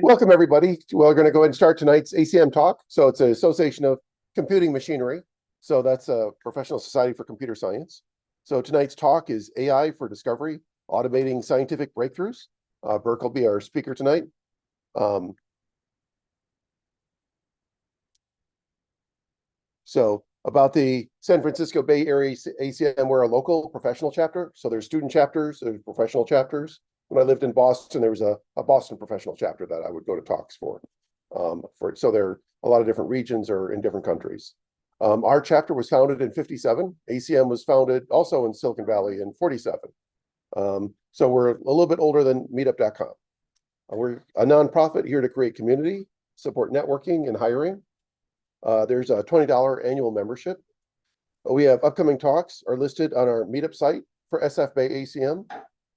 Welcome, everybody. We're going to go ahead and start tonight's ACM talk. So it's an Association of Computing Machinery. So that's a professional society for computer science. So tonight's talk is AI for discovery, automating scientific breakthroughs. Berke will be our speaker tonight. So about the San Francisco Bay Area ACM, we're a local professional chapter. So there's student chapters, there's professional chapters. When I lived in Boston, there was a Boston professional chapter that I would go to talks for. So there are a lot of different regions or in different countries. Our chapter was founded in 57. ACM was founded also in Silicon Valley in 47. So we're a little bit older than meetup.com. We're a nonprofit here to create community, support networking and hiring. There's a $20 annual membership. We have upcoming talks are listed on our meetup site for SF Bay ACM.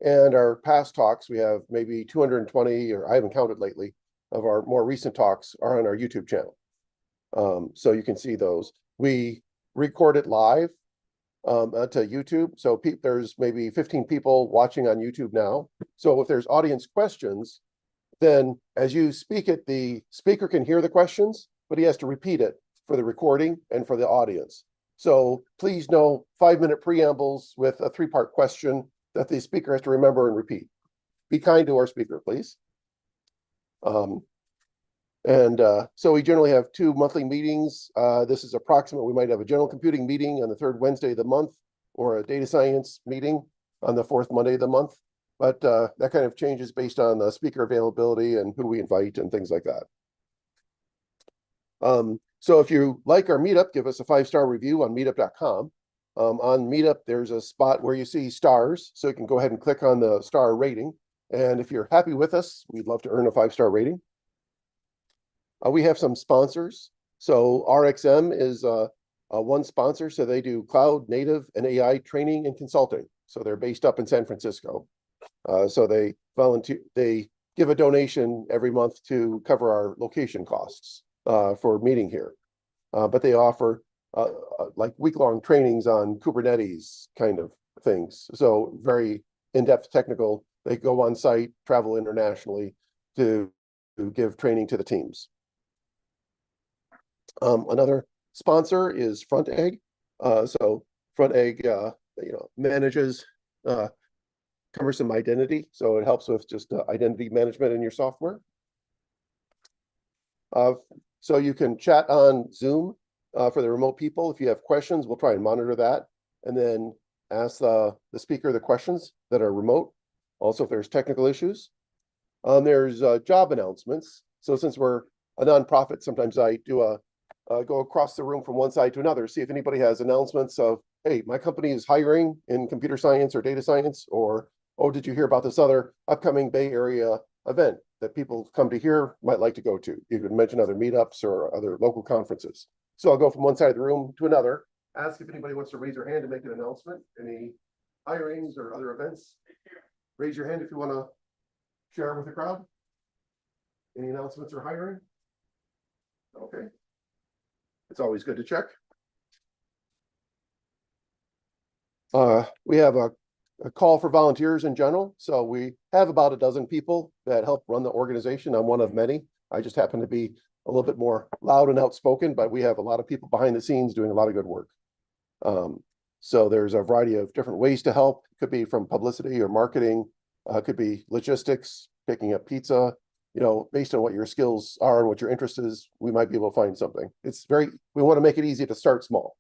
And our past talks, we have maybe 220, or I haven't counted lately, of our more recent talks are on our YouTube channel. So you can see those. We record it live to YouTube. So there's maybe 15 people watching on YouTube now. So if there's audience questions, then as you speak it, the speaker can hear the questions, but he has to repeat it for the recording and for the audience. So please know 5-minute preambles with a 3-part question that the speaker has to remember and repeat. Be kind to our speaker, please. So we generally have 2 monthly meetings. This is approximate. We might have a general computing meeting on the 3rd Wednesday of the month, or a data science meeting on the 4th Monday of the month. But that kind of changes based on the speaker availability and who we invite and things like that. So if you like our meetup, give us a 5-star review on meetup.com. On Meetup, there's a spot where you see stars, so you can go ahead and click on the star rating. And if you're happy with us, we'd love to earn a 5-star rating. We have some sponsors. So RXM is one sponsor, so they do cloud, native, and AI training and consulting. So they're based up in San Francisco. So they give a donation every month to cover our location costs for meeting here. But they offer like week-long trainings on Kubernetes kind of things. So very in-depth technical. They go on site, travel internationally to give training to the teams. Another sponsor is FrontEgg. So FrontEgg, manages cumbersome identity. So it helps with just identity management in your software. So you can chat on Zoom. For the remote people, if you have questions, we'll try and monitor that and then ask the speaker the questions that are remote. Also, if there's technical issues. There's job announcements. So since we're a nonprofit, sometimes I do go across the room from one side to another, see if anybody has announcements of, hey, my company is hiring in computer science or data science, or, oh, did you hear about this other upcoming Bay Area event that people come to here might like to go to? You can mention other meetups or other local conferences. So I'll go from one side of the room to another, ask if anybody wants to raise their hand to make an announcement, any hirings or other events. Raise your hand if you want to share with the crowd. Any announcements or hiring? Okay. It's always good to check. We have a call for volunteers in general. So we have about a dozen people that help run the organization. I'm one of many. I just happen to be a little bit more loud and outspoken, but we have a lot of people behind the scenes doing a lot of good work. So there's a variety of different ways to help. It could be from publicity or marketing, could be logistics, picking up pizza, based on what your skills are and what your interest is, we might be able to find something. We want to make it easy to start small.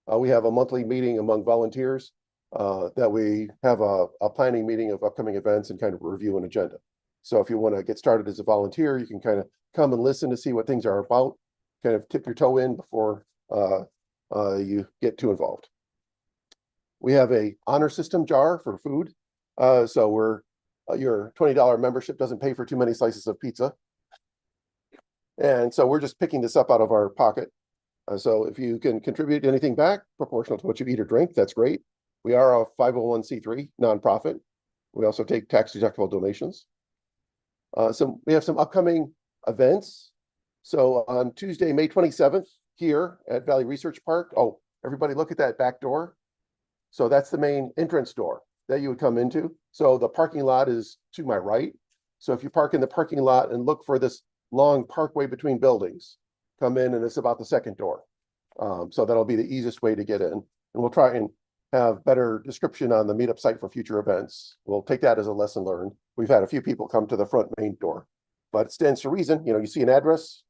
We have a monthly meeting among volunteers that we have a planning meeting of upcoming events and kind of review an agenda. So if you want to get started as a volunteer, you can kind of come and listen to see what things are about, kind of tip your toe in before you get too involved. We have a honor system jar for food. So your $20 membership doesn't pay for too many slices of pizza. And so we're just picking this up out of our pocket. So if you can contribute anything back proportional to what you eat or drink, that's great. We are a 501c3 nonprofit. We also take tax-deductible donations. So we have some upcoming events. So on Tuesday, May 27th, here at Valley Research Park. Oh, everybody look at that back door. So that's the main entrance door that you would come into. So the parking lot is to my right. So if you park in the parking lot and look for this long parkway between buildings, come in and it's about the second door. So that'll be the easiest way to get in. And we'll try and have better description on the meetup site for future events. We'll take that as a lesson learned. We've had a few people come to the front main door, but it stands to reason. You see an address,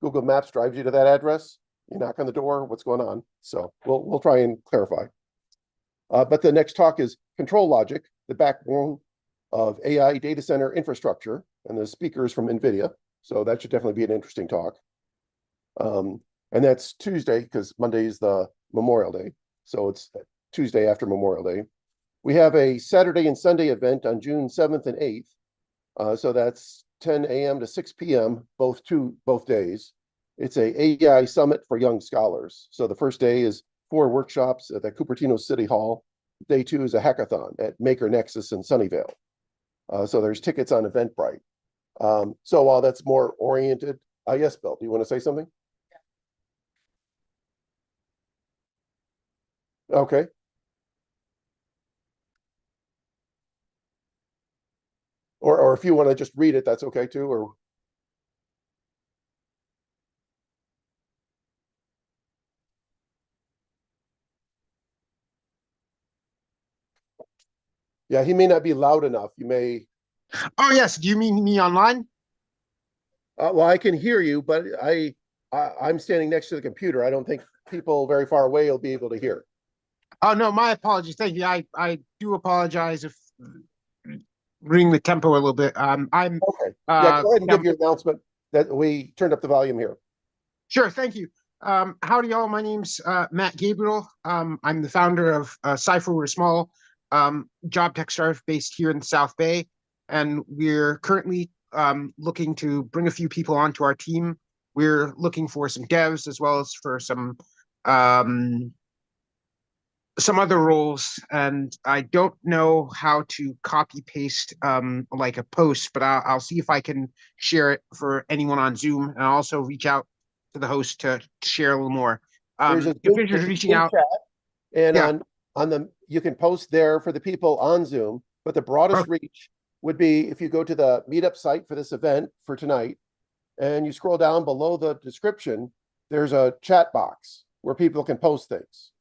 Google Maps drives you to that address. You knock on the door, what's going on? So we'll try and clarify. But the next talk is control logic, the backbone of AI data center infrastructure, and the speakers from NVIDIA. So that should definitely be an interesting talk. And that's Tuesday, because Monday is the Memorial Day. So it's Tuesday after Memorial Day. We have a Saturday and Sunday event on June 7th and 8th. So that's 10 a.m. to 6 p.m. both days. It's a AI summit for young scholars. So the first day is 4 workshops at the Cupertino City Hall. Day 2 is a hackathon at Maker Nexus in Sunnyvale. So there's tickets on Eventbrite. So while that's more oriented, yes, Bill, do you want to say something? Okay. Or if you want to just read it, that's okay too. Or yeah, he may not be loud enough. You may. Oh yes. Do you mean me online? Well, I can hear you, but I'm standing next to the computer. I don't think people very far away will be able to hear. Oh no, my apologies. Thank you. I do apologize if bring the tempo a little bit. I'm Okay. Yeah, go ahead and yeah, give your announcement that we turned up the volume here. sure. Thank you. Howdy, y'all. My name's Matt Gabriel. I'm the founder of Cypher. We're a small job tech startup based here in the South Bay, and we're currently looking to bring a few people onto our team. We're looking for some devs as well as for some other roles, and I don't know how to copy paste like a post, but I'll see if I can share it for anyone on Zoom, and I'll also reach out to the host to share a little more. There's a If Zoom, you're just there's a reaching Zoom out, chat, and yeah. on the you can post there for the people on Zoom. But the broadest reach would be if you go to the meetup site for this event for tonight, and you scroll down below the description. There's a chat box where people can post things.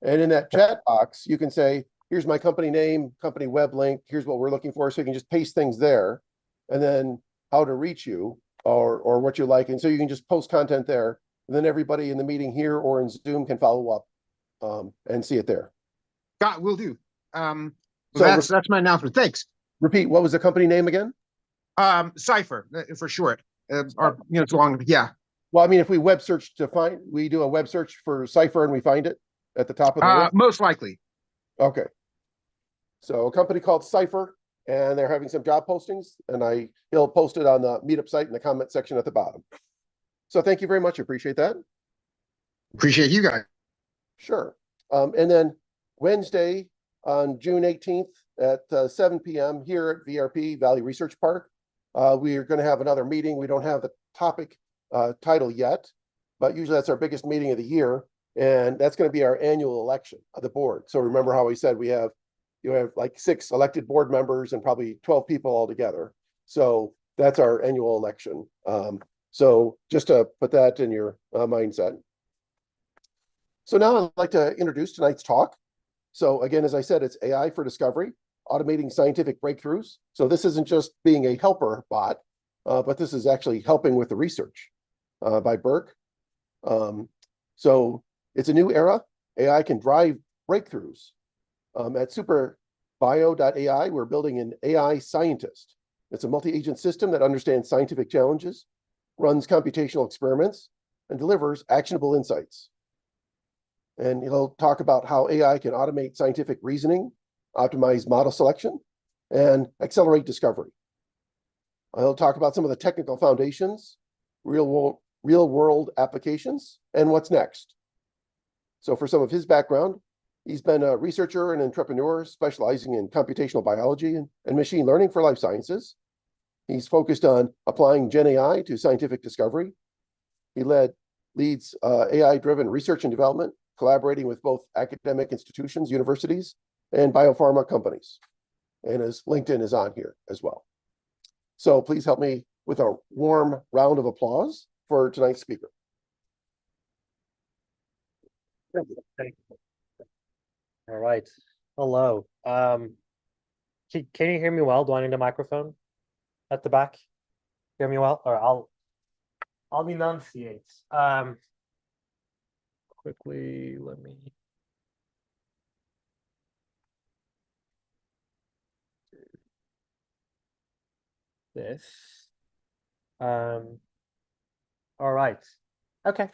And in that chat box, you can say, here's my company name, company web link, here's what we're looking for. So you can just paste things there, and then how to reach you or what you like. And so you can just post content there. And then everybody in the meeting here or in Zoom can follow up and see it there. God, will do. So that's my announcement. Thanks. Repeat, what was the company name again? Cypher for short. Or it's long. Yeah. Well, I mean, if we web search we do a web search for Cypher and we find it at the top of the list. Most likely. Okay. So a company called Cypher, and they're having some job postings, and he'll post it on the meetup site in the comment section at the bottom. So thank you very much. Appreciate that. Appreciate you guys. Sure. And then Wednesday on June 18th at 7 p.m. here at VRP, Valley Research Park, we are going to have another meeting. We don't have the topic title yet, but usually that's our biggest meeting of the year. And that's going to be our annual election of the board. So remember how we said you have like 6 elected board members and probably 12 people altogether. So that's our annual election. So just to put that in your mindset. So now I'd like to introduce tonight's talk. So again, as I said, it's AI for discovery, automating scientific breakthroughs. So this isn't just being a helper bot, but this is actually helping with the research by Berke. So it's a new era. AI can drive breakthroughs. At Superbio AI, we're building an AI scientist. It's a multi-agent system that understands scientific challenges, runs computational experiments, and delivers actionable insights. And he'll talk about how AI can automate scientific reasoning, optimize model selection, and accelerate discovery. He'll talk about some of the technical foundations, real world applications, and what's next. So for some of his background, he's been a researcher and entrepreneur specializing in computational biology and machine learning for life sciences. He's focused on applying Gen AI to scientific discovery. He leads AI-driven research and development, collaborating with both academic institutions, universities, and biopharma companies. And his LinkedIn is on here as well. So please help me with a warm round of applause for tonight's speaker. Thank you. All right. Hello. Can you hear me well? Do I need a microphone at the back? Hear me well? All right, I'll enunciate. Quickly, let me do this. All right. Okay.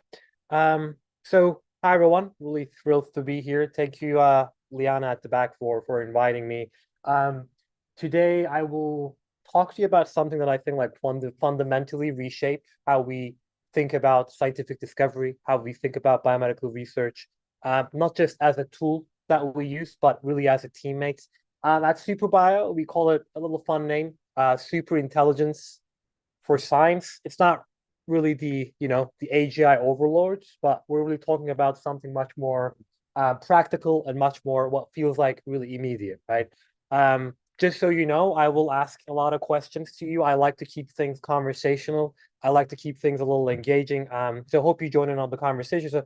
So hi everyone. Really thrilled to be here. Thank you, Liana at the back for inviting me. Today I will talk to you about something that I think like fundamentally reshape how we think about scientific discovery, how we think about biomedical research, not just as a tool that we use, but really as a teammate. At Superbio, we call it a little fun name, super intelligence for science. It's not really the AGI overlords, but we're really talking about something much more practical and much more what feels like really immediate, right? Just so you know, I will ask a lot of questions to you. I like to keep things conversational. I like to keep things a little engaging. So hope you join in on the conversation. So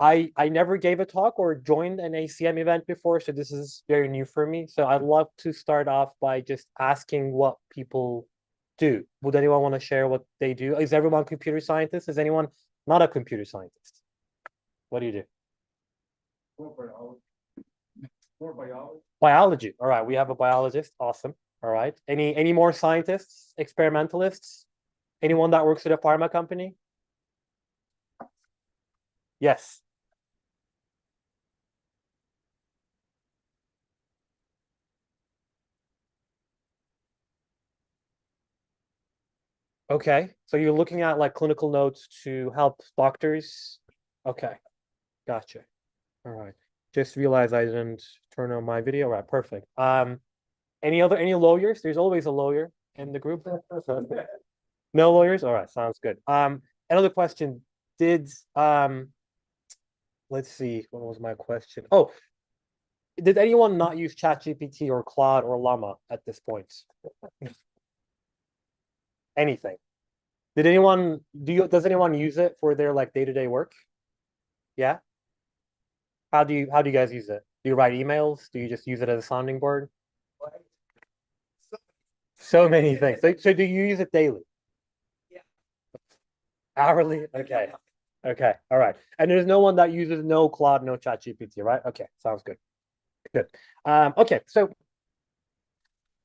I never gave a talk or joined an ACM event before, so this is very new for me. So I'd love to start off by just asking what people do. Would anyone want to share what they do? Is everyone a computer scientist? Is anyone not a computer scientist? What do you do? More biology. Biology. All right, we have a biologist. Awesome. All right. Any more scientists, experimentalists? Anyone that works at a pharma company? Yes. Okay. So you're looking at like clinical notes to help doctors. Okay. Gotcha. All right. Just realized I didn't turn on my video. All right, perfect. Any lawyers? There's always a lawyer in the group. No lawyers? All right, sounds good. Another question. Did let's see, what was my question? Oh, did anyone not use ChatGPT or Claude or Llama at this point? Anything? Does anyone use it for their like day-to-day work? Yeah? How do you guys use it? Do you write emails? Do you just use it as a sounding board? So many things. So do you use it daily? Yeah. Hourly? Okay. Okay. All right. And there's no one that uses no Claude, no ChatGPT, right? Okay. Sounds good. Good. Okay. So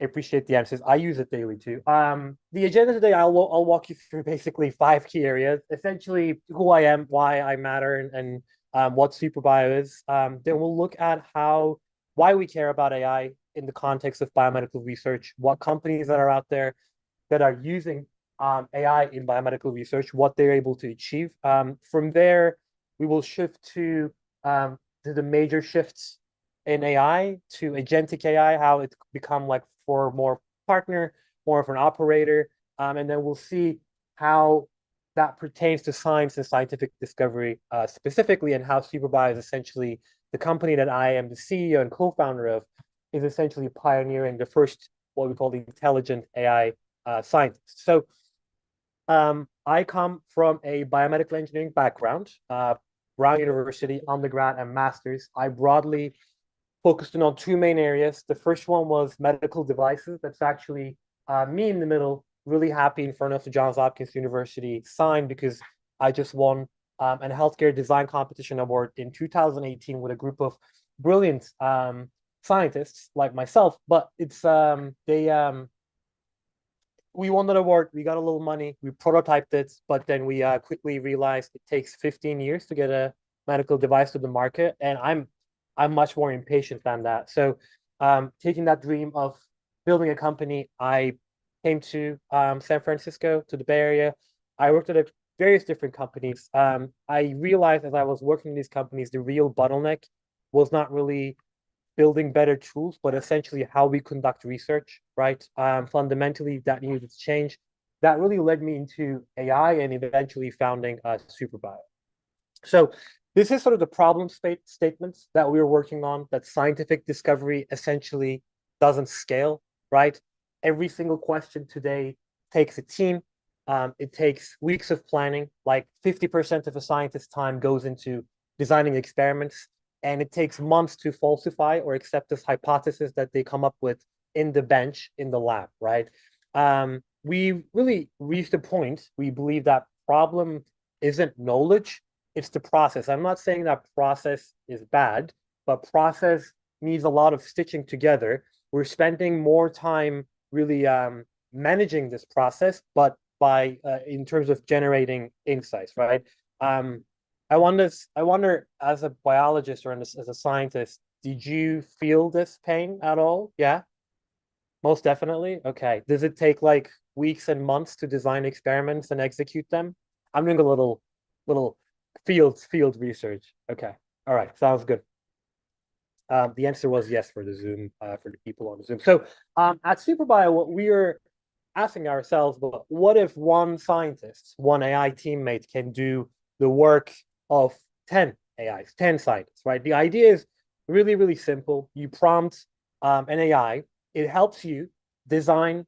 I appreciate the answers. I use it daily too. The agenda today, I'll walk you through basically 5 key areas. Essentially, who I am, why I matter, and what Superbio is. Then we'll look at why we care about AI in the context of biomedical research, what companies that are out there that are using AI in biomedical research, what they're able to achieve. From there, we will shift to the major shifts in AI to agentic AI, how it's become like for more partner, more of an operator. And then we'll see how that pertains to science and scientific discovery specifically, and how Superbio is essentially the company that I am the CEO and co-founder of, is essentially pioneering the first, what we call the intelligent AI scientist. So I come from a biomedical engineering background, Brown University, undergrad and master's. I broadly focused on 2 main areas. The first one was medical devices. That's actually me in the middle, really happy in front of the Johns Hopkins University sign, because I just won a healthcare design competition award in 2018 with a group of brilliant scientists like myself. But it's we won that award. We got a little money. We prototyped it, but then we quickly realized it takes 15 years to get a medical device to the market, and I'm much more impatient than that. So, taking that dream of building a company, I came to San Francisco, to the Bay Area. I worked at various different companies. I realized as I was working in these companies, the real bottleneck was not really building better tools, but essentially how we conduct research, right? Fundamentally, that needed to change. That really led me into AI and eventually founding Superbio. So this is sort of the problem statements that we're working on, that scientific discovery essentially doesn't scale, right? Every single question today takes a team. It takes weeks of planning. Like 50% of a scientist's time goes into designing experiments, and it takes months to falsify or accept this hypothesis that they come up with in the bench in the lab, right? We really reached a point. We believe that problem isn't knowledge, it's the process. I'm not saying that process is bad, but process needs a lot of stitching together. We're spending more time really managing this process, but by in terms of generating insights, right? I wonder, as a biologist or as a scientist, did you feel this pain at all? Yeah, most definitely. Okay. Does it take like weeks and months to design experiments and execute them? I'm doing a little field research. Okay. All right. Sounds good. The answer was yes for the Zoom, for the people on the Zoom. So at Superbio, what we are asking ourselves, but what if one scientist, one AI teammate can do the work of 10 AIs, 10 scientists, right? The idea is really, really simple. You prompt an AI, it helps you design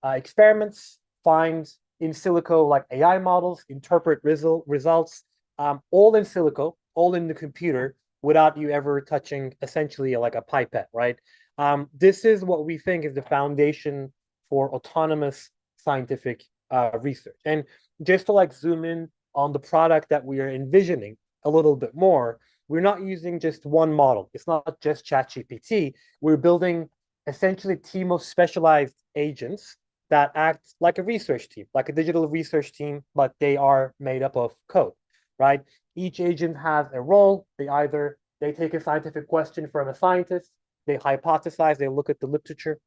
experiments, find in silico like AI models, interpret results, all in silico, all in the computer without you ever touching essentially like a pipette, right? This is what we think is the foundation for autonomous scientific research. And just to like zoom in on the product that we are envisioning a little bit more, we're not using just one model. It's not just ChatGPT. We're building essentially a team of specialized agents that act like a research team, like a digital research team, but they are made up of code, right? Each agent has a role. They take a scientific question from a scientist, they hypothesize, they look at the literature,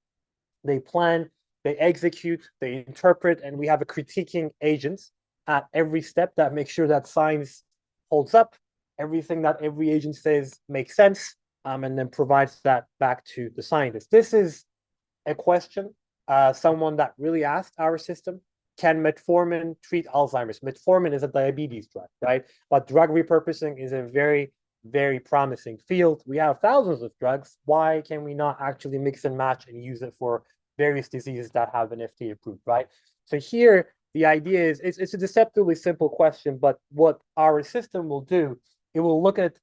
they plan, they execute, they interpret, and we have a critiquing agent at every step that makes sure that science holds up. Everything that every agent says makes sense, and then provides that back to the scientist. This is a question someone that really asked our system. Can metformin treat Alzheimer's? Metformin is a diabetes drug, right? But drug repurposing is a very, very promising field. We have thousands of drugs. Why can we not actually mix and match and use it for various diseases that have been FDA approved, right? So here, the idea is, it's a deceptively simple question, but what our system will do, it will look at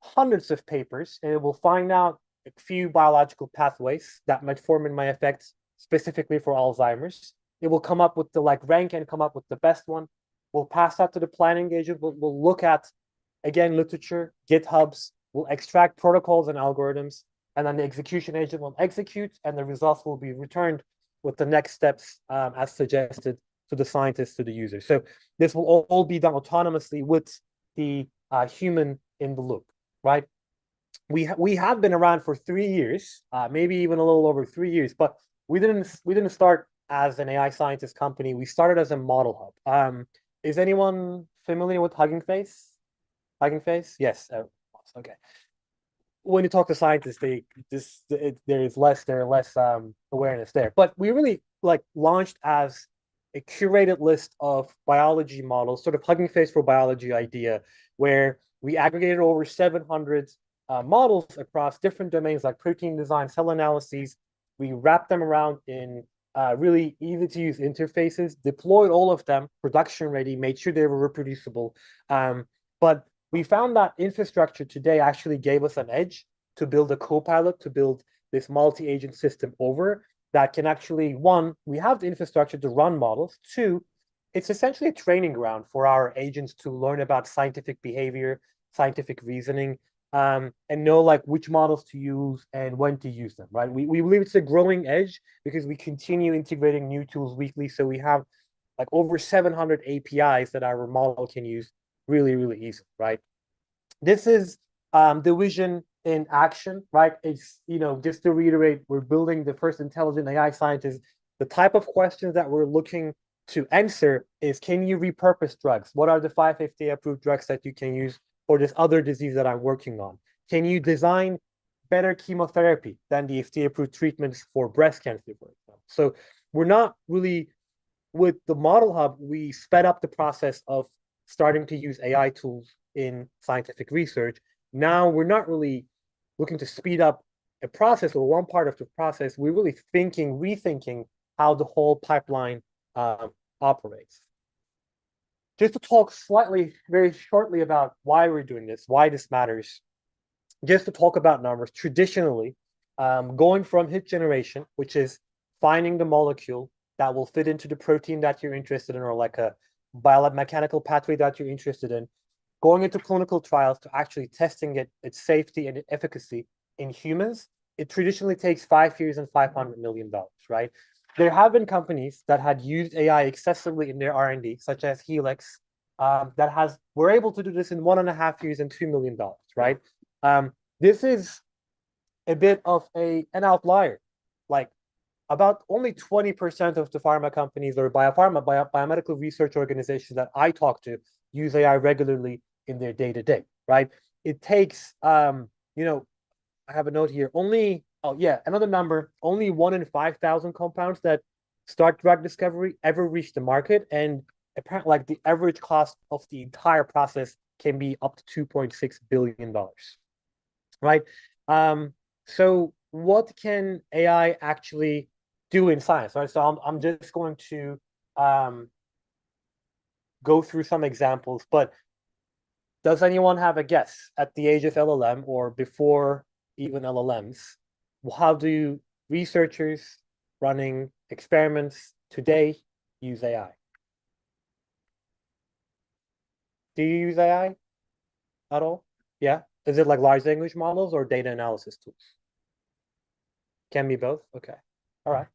hundreds of papers and it will find out a few biological pathways that metformin might affect specifically for Alzheimer's. It will come up with the like rank and come up with the best one. We'll pass that to the planning agent. We'll look at, again, literature, GitHubs. We'll extract protocols and algorithms, and then the execution agent will execute, and the results will be returned with the next steps as suggested to the scientist, to the user. So this will all be done autonomously with the human in the loop, right? We have been around for 3 years, maybe even a little over 3 years, but we didn't start as an AI scientist company. We started as a model hub. Is anyone familiar with Hugging Face? Hugging Face? Yes. Okay. When you talk to scientists, there is less awareness there. But we really like launched as a curated list of biology models, sort of Hugging Face for biology idea, where we aggregated over 700 models across different domains like protein design, cell analyses. We wrapped them around in really easy to use interfaces, deployed all of them, production ready, made sure they were reproducible. But we found that infrastructure today actually gave us an edge to build a co-pilot, to build this multi-agent system over that can actually, one, we have the infrastructure to run models. Two, it's essentially a training ground for our agents to learn about scientific behavior, scientific reasoning, and know like which models to use and when to use them, right? We believe it's a growing edge because we continue integrating new tools weekly. So we have like over 700 APIs that our model can use really, really easily, right? This is the vision in action, right? It's, just to reiterate, we're building the first intelligent AI scientist. The type of questions that we're looking to answer is, can you repurpose drugs? What are the 5 FDA approved drugs that you can use for this other disease that I'm working on? Can you design better chemotherapy than the FDA approved treatments for breast cancer, for example? So we're not really, with the Model Hub, we sped up the process of starting to use AI tools in scientific research. Now we're not really looking to speed up a process or one part of the process. We're really rethinking how the whole pipeline operates. Just to talk very shortly about why we're doing this, why this matters. Just to talk about numbers, traditionally, going from hit generation, which is finding the molecule that will fit into the protein that you're interested in, or like a biomechanical pathway that you're interested in, going into clinical trials to actually testing its safety and efficacy in humans, it traditionally takes 5 years and $500 million, right? There have been companies that had used AI excessively in their R&D, such as Helix, that were able to do this in 1.5 years and $2 million, right? This is a bit of an outlier. Like about only 20% of the pharma companies or biomedical research organizations that I talk to use AI regularly in their day-to-day, right? It takes, I have a note here, another number, only 1 in 5,000 compounds that start drug discovery ever reach the market. And apparently, like the average cost of the entire process can be up to $2.6 billion, right? So what can AI actually do in science, right? So I'm just going to go through some examples, but does anyone have a guess at the age of LLM or before even LLMs? How do researchers running experiments today use AI? Do you use AI at all? Yeah. Is it like large language models or data analysis tools? Can be both. Okay. All right.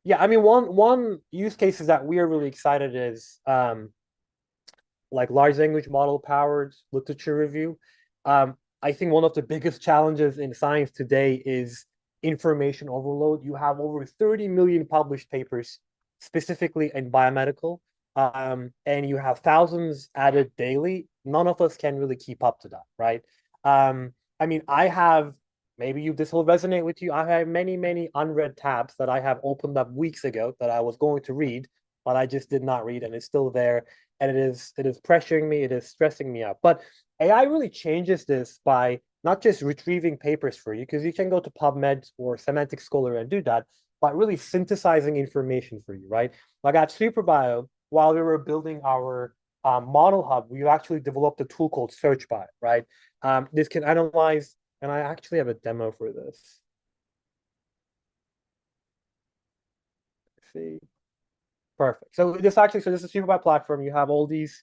Yeah, I mean, one use cases that we are really excited is like large language model powered literature review. I think one of the biggest challenges in science today is information overload. You have over 30 million published papers, specifically in biomedical, and you have thousands added daily. None of us can really keep up to that, right? I mean, maybe this will resonate with you. I have many, many unread tabs that I have opened up weeks ago that I was going to read, but I just did not read, and it's still there. And it is pressuring me, it is stressing me out. But AI really changes this by not just retrieving papers for you, because you can go to PubMed or Semantic Scholar and do that, but really synthesizing information for you, right? Like at Superbio, while we were building our model hub, we actually developed a tool called SearchBio, right? This can analyze, and I actually have a demo for this. Let's see. Perfect. So this is a Superbio platform. You have all these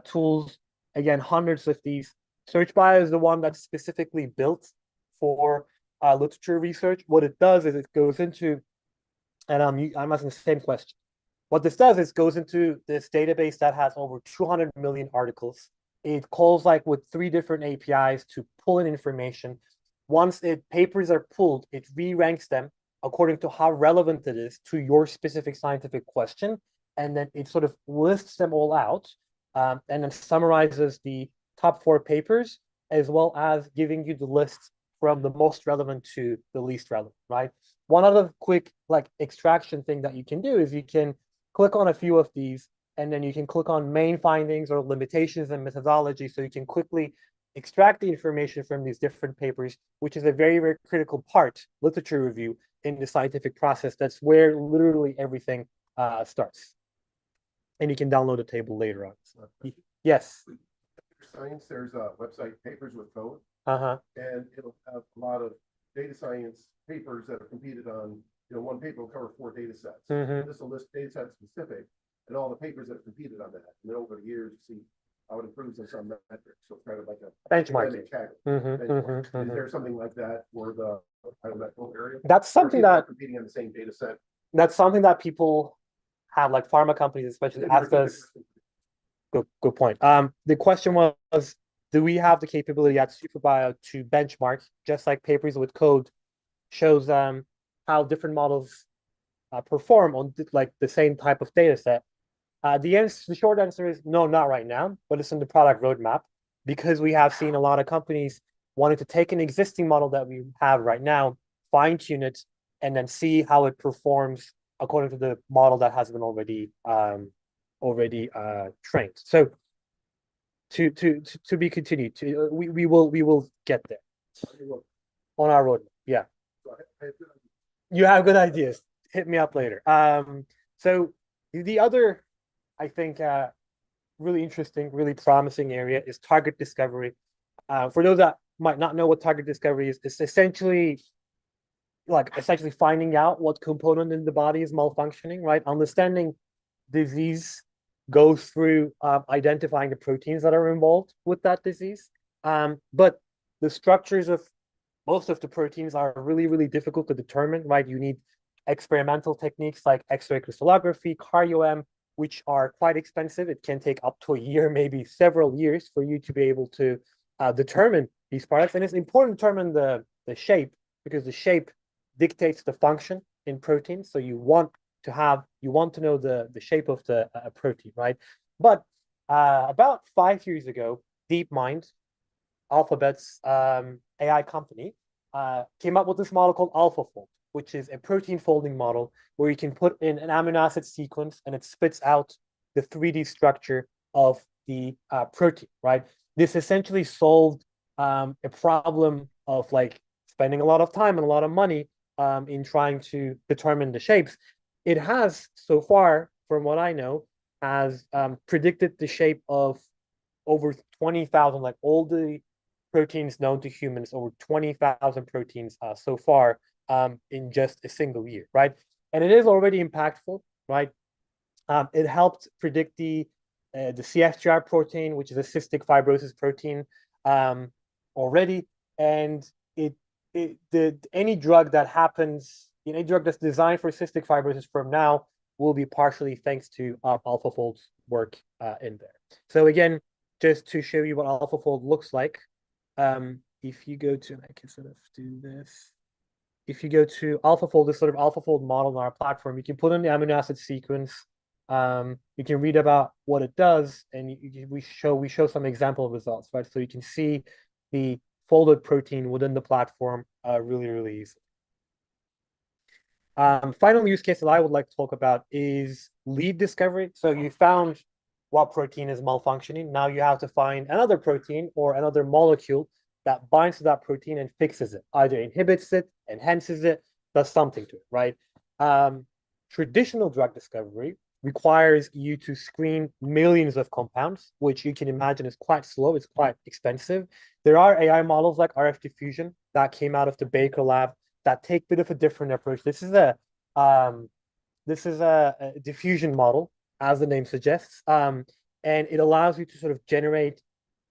tools, again, hundreds of these. SearchBio is the one that's specifically built for literature research. What it does is it goes into, and I'm asking the same question. What this does is goes into this database that has over 200 million articles. It calls like with 3 different APIs to pull in information. Once papers are pulled, it re-ranks them according to how relevant it is to your specific scientific question. And then it sort of lists them all out and then summarizes the top 4 papers, as well as giving you the list from the most relevant to the least relevant, right? One other quick like extraction thing that you can do is you can click on a few of these, and then you can click on main findings or limitations and methodology, so you can quickly extract the information from these different papers, which is a very, very critical part, literature review, in the scientific process. That's where literally everything starts. And you can download the table later on. So, yes. Science, there's a website, Papers with Code, Uh-huh. and it'll have a lot of data science papers that have competed on, one paper will cover 4 data sets. Mhm. This will list data set specific and all the papers that have competed on that. And then over the years, you see how it improves on some metrics. So it's kind of like a Benchmarking. Is there something like that for the biomedical area? That's something that competing on the same data set. That's something that people have, like pharma companies especially, ask us. Good point. The question was, do we have the capability at Superbio to benchmark, just like Papers with Code shows how different models perform on like the same type of data set? The short answer is no, not right now, but it's in the product roadmap, because we have seen a lot of companies wanting to take an existing model that we have right now, fine tune it, and then see how it performs according to the model that has been already trained. So to be continued. We will get there on our roadmap. Yeah. So I have You have good ideas. Hit me up later. So the other, I think, really interesting, really promising area is target discovery. For those that might not know what target discovery is, it's essentially finding out what component in the body is malfunctioning, right? Understanding disease goes through identifying the proteins that are involved with that disease. But the structures of most of the proteins are really, really difficult to determine, right? You need experimental techniques like X-ray crystallography, cardio-M, which are quite expensive. It can take up to a year, maybe several years for you to be able to determine these products. And it's important to determine the shape because the shape dictates the function in proteins. So you want to know the shape of the protein, right? But about 5 years ago, DeepMind, Alphabet's AI company, came up with this model called AlphaFold, which is a protein folding model where you can put in an amino acid sequence and it spits out the 3D structure of the protein, right? This essentially solved a problem of like spending a lot of time and a lot of money in trying to determine the shapes. It has so far, from what I know, has predicted the shape of over 20,000, like all the proteins known to humans, over 20,000 proteins so far in just a single year, right? And it is already impactful, right? It helped predict the CFTR protein, which is a cystic fibrosis protein, already, and any drug that happens, any drug that's designed for cystic fibrosis from now will be partially thanks to AlphaFold's work in there. So again, just to show you what AlphaFold looks like, if you go to, and I can sort of do this. If you go to AlphaFold, this sort of AlphaFold model on our platform, you can put in the amino acid sequence. You can read about what it does, and we show some example results, right? So you can see the folded protein within the platform really, really easily. Final use case that I would like to talk about is lead discovery. So you found what protein is malfunctioning. Now you have to find another protein or another molecule that binds to that protein and fixes it, either inhibits it, enhances it, does something to it, right? Traditional drug discovery requires you to screen millions of compounds, which you can imagine is quite slow, it's quite expensive. There are AI models like RF diffusion that came out of the Baker lab that take a bit of a different approach. This is a diffusion model, as the name suggests, and it allows you to sort of generate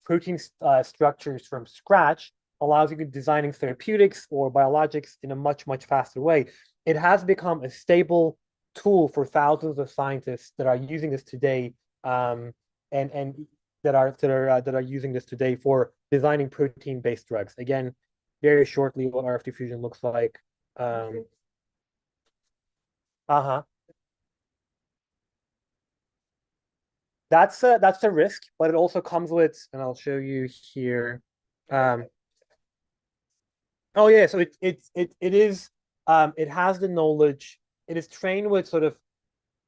protein structures from scratch, allows you to designing therapeutics or biologics in a much, much faster way. It has become a stable tool for thousands of scientists that are using this today, and that are using this today for designing protein-based drugs. Again, very shortly, what RF diffusion looks like. Uh-huh. That's a risk, but it also comes with, and I'll show you here. Oh yeah, so it is it has the knowledge. It is trained with sort of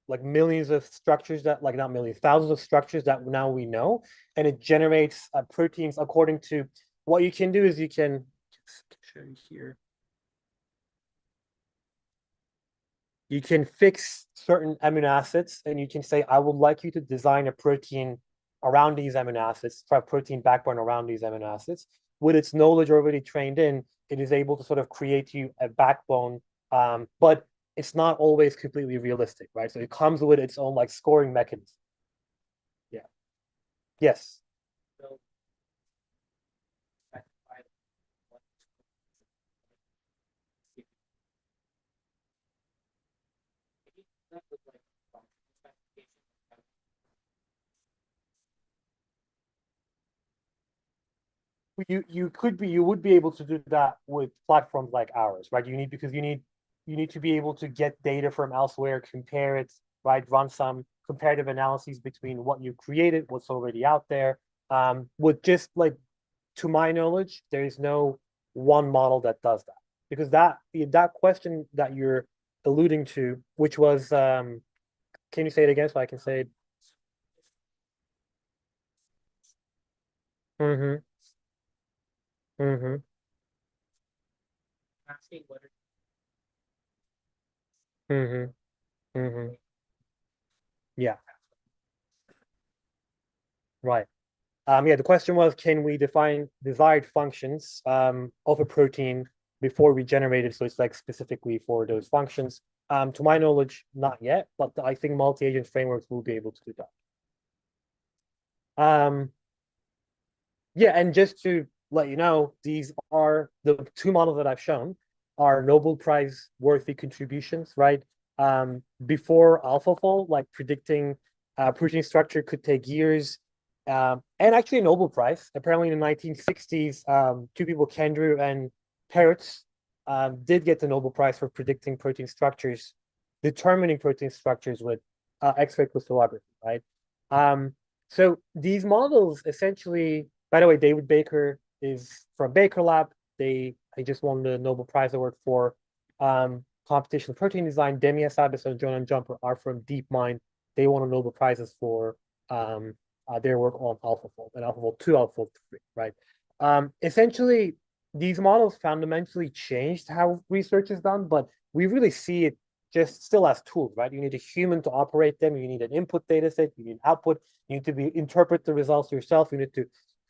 like millions of structures that, like, not millions, thousands of structures that now we know, and it generates proteins according to what you can do is you can just show you here. You can fix certain amino acids and you can say, I would like you to design a protein around these amino acids, try a protein backbone around these amino acids. With its knowledge already trained in, it is able to sort of create you a backbone, but it's not always completely realistic, right? So it comes with its own like scoring mechanism. Yeah. Yes. You would be able to do that with platforms like ours, right? You need to be able to get data from elsewhere, compare it, right? Run some comparative analyses between what you created, what's already out there. With just like, to my knowledge, there is no one model that does that, because that question that you're alluding to, which was, can you say it again so I can say it? Mm-hmm. Mm-hmm. Mm-hmm. Mm-hmm. Yeah, right. Yeah, the question was, can we define desired functions of a protein before we generate it? So it's like specifically for those functions. To my knowledge, not yet, but I think multi-agent frameworks will be able to do that. Yeah, and just to let you know, these are the two models that I've shown are Nobel Prize worthy contributions, right? Before AlphaFold, like predicting protein structure could take years. And actually a Nobel Prize. Apparently in the 1960s, two people, Kendrew and Peretz, did get the Nobel Prize for predicting protein structures, determining protein structures with X-ray crystallography, right? So these models essentially, by the way, David Baker is from Baker Lab. They just won the Nobel Prize Award for computational protein design. Demi Hassabis and Jonan Jumper are from DeepMind. They won a Nobel Prizes for their work on AlphaFold and AlphaFold 2, AlphaFold 3, right? Essentially, these models fundamentally changed how research is done, but we really see it just still as tools, right? You need a human to operate them. You need an input data set. You need output. You need to interpret the results yourself. You need to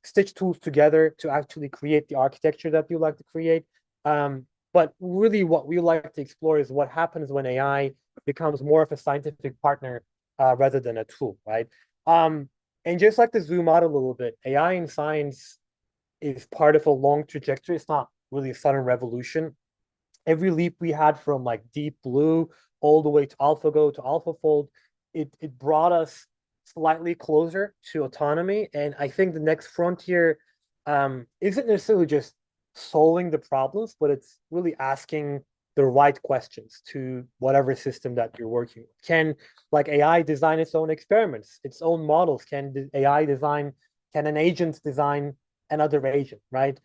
stitch tools together to actually create the architecture that you like to create. But really what we like to explore is what happens when AI becomes more of a scientific partner rather than a tool, right? And just like to zoom out a little bit, AI in science is part of a long trajectory. It's not really a sudden revolution. Every leap we had from like Deep Blue all the way to AlphaGo to AlphaFold, it brought us slightly closer to autonomy. And I think the next frontier isn't necessarily just solving the problems, but it's really asking the right questions to whatever system that you're working with. Can like AI design its own experiments, its own models? Can the AI design, can an agent design another agent, right?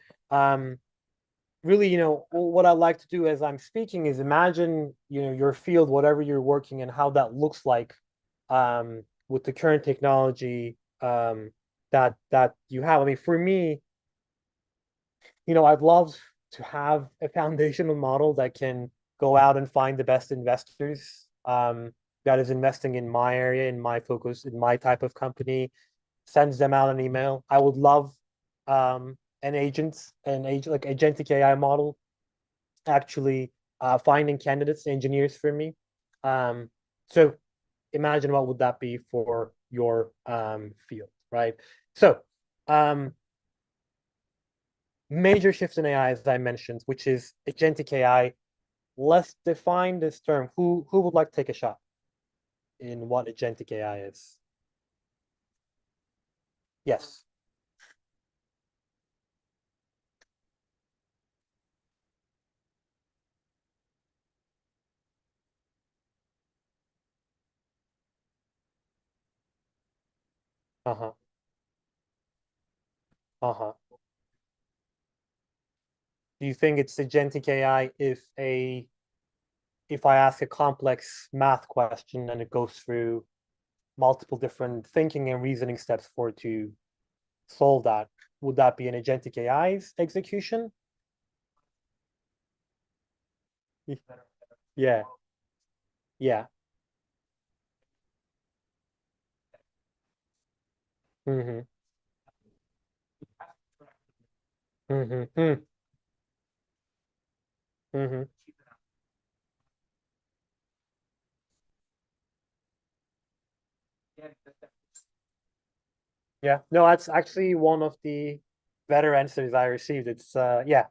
Really, what I like to do as I'm speaking is imagine, your field, whatever you're working in, how that looks like with the current technology that you have. I mean, for me, I'd love to have a foundational model that can go out and find the best investors that is investing in my area, in my focus, in my type of company, sends them out an email. I would love an agent like agentic AI model actually finding candidates, engineers for me. So imagine what would that be for your field, right? So major shifts in AI, as I mentioned, which is agentic AI. Let's define this term. Who would like to take a shot in what agentic AI is? Yes. Uh-huh. Uh-huh. Do you think it's agentic AI if I ask a complex math question and it goes through multiple different thinking and reasoning steps for it to solve that, would that be an agentic AI's execution? Yeah, yeah. Mm-hmm. Mm-hmm. Mm-hmm. Mm-hmm. Yeah. No, that's actually one of the better answers I received. It's yeah.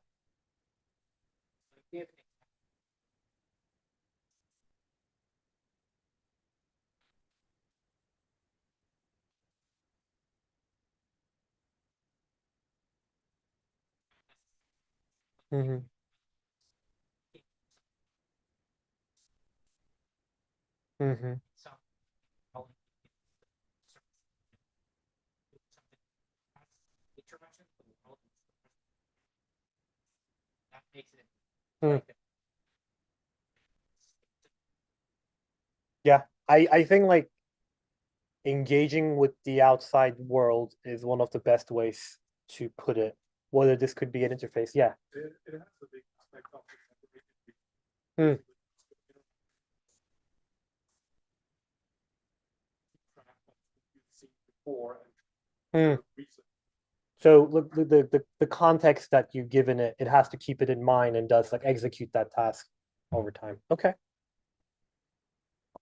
Mm-hmm. Mm-hmm. Mm. Yeah. I think like engaging with the outside world is one of the best ways to put it. Whether this could be an interface. Yeah. Mm. for Hmm. research. So look, the context that you've given it, it has to keep it in mind and does like execute that task over time. Okay.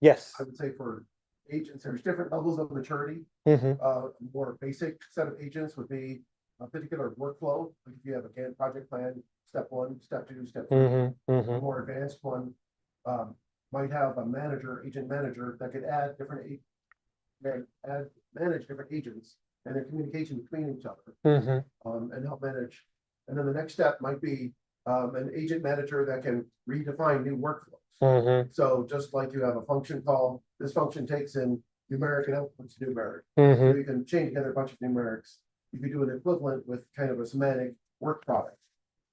Yes. I would say for agents, there's different levels of maturity. Mm-hmm. More basic set of agents would be a particular workflow. Like if you have a Gantt project plan, step 1, step 2, step 3. Mm-hmm. A Mm-hmm. more advanced one might have a manager, agent manager that could add manage different agents and their communication between each other, and help manage. And then the next step might be an agent manager that can redefine new workflows. Mm-hmm. So just like you have a function call, this function takes in numeric and outputs numeric. Mm-hmm. So you can chain together a bunch of numerics. You could do an equivalent with kind of a semantic work product.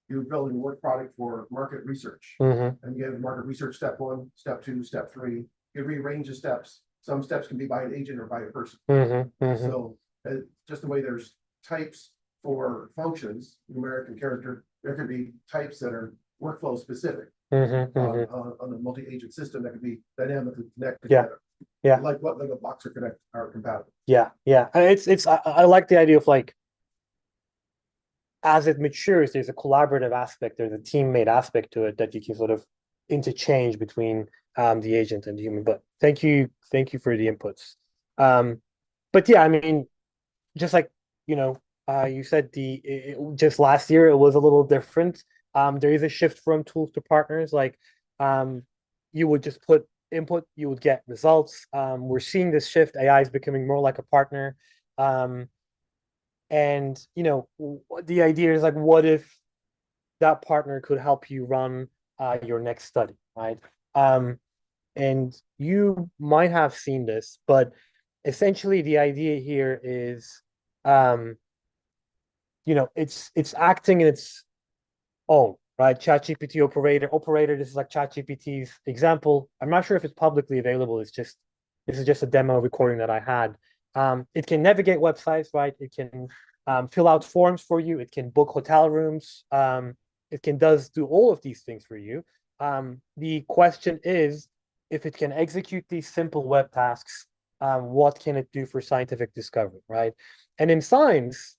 You're building a work product for market research. Mm-hmm. And you have market research step 1, step 2, step 3. You rearrange the steps. Some steps can be by an agent or by a person. Mm-hmm. Mm-hmm. So just the way there's types for functions, numeric and character, there could be types that are workflow specific Mm-hmm. Mm-hmm. on a multi-agent system that could be dynamically connected Yeah. together. Yeah. Like what Lego blocks are compatible. Yeah. Yeah. I like the idea of like, as it matures, there's a collaborative aspect, there's a teammate aspect to it that you can sort of interchange between the agent and the human. But thank you for the inputs. But yeah, I mean, just like you said, just last year it was a little different. There is a shift from tools to partners. Like, you would just put input, you would get results. We're seeing this shift. AI is becoming more like a partner. And the idea is like, what if that partner could help you run your next study, right? And you might have seen this, but essentially the idea here is, it's acting in its own, right? ChatGPT operator. This is like ChatGPT's example. I'm not sure if it's publicly available. This is just a demo recording that I had. It can navigate websites, right? It can fill out forms for you. It can book hotel rooms. It can do all of these things for you. The question is, if it can execute these simple web tasks, what can it do for scientific discovery, right? And in science,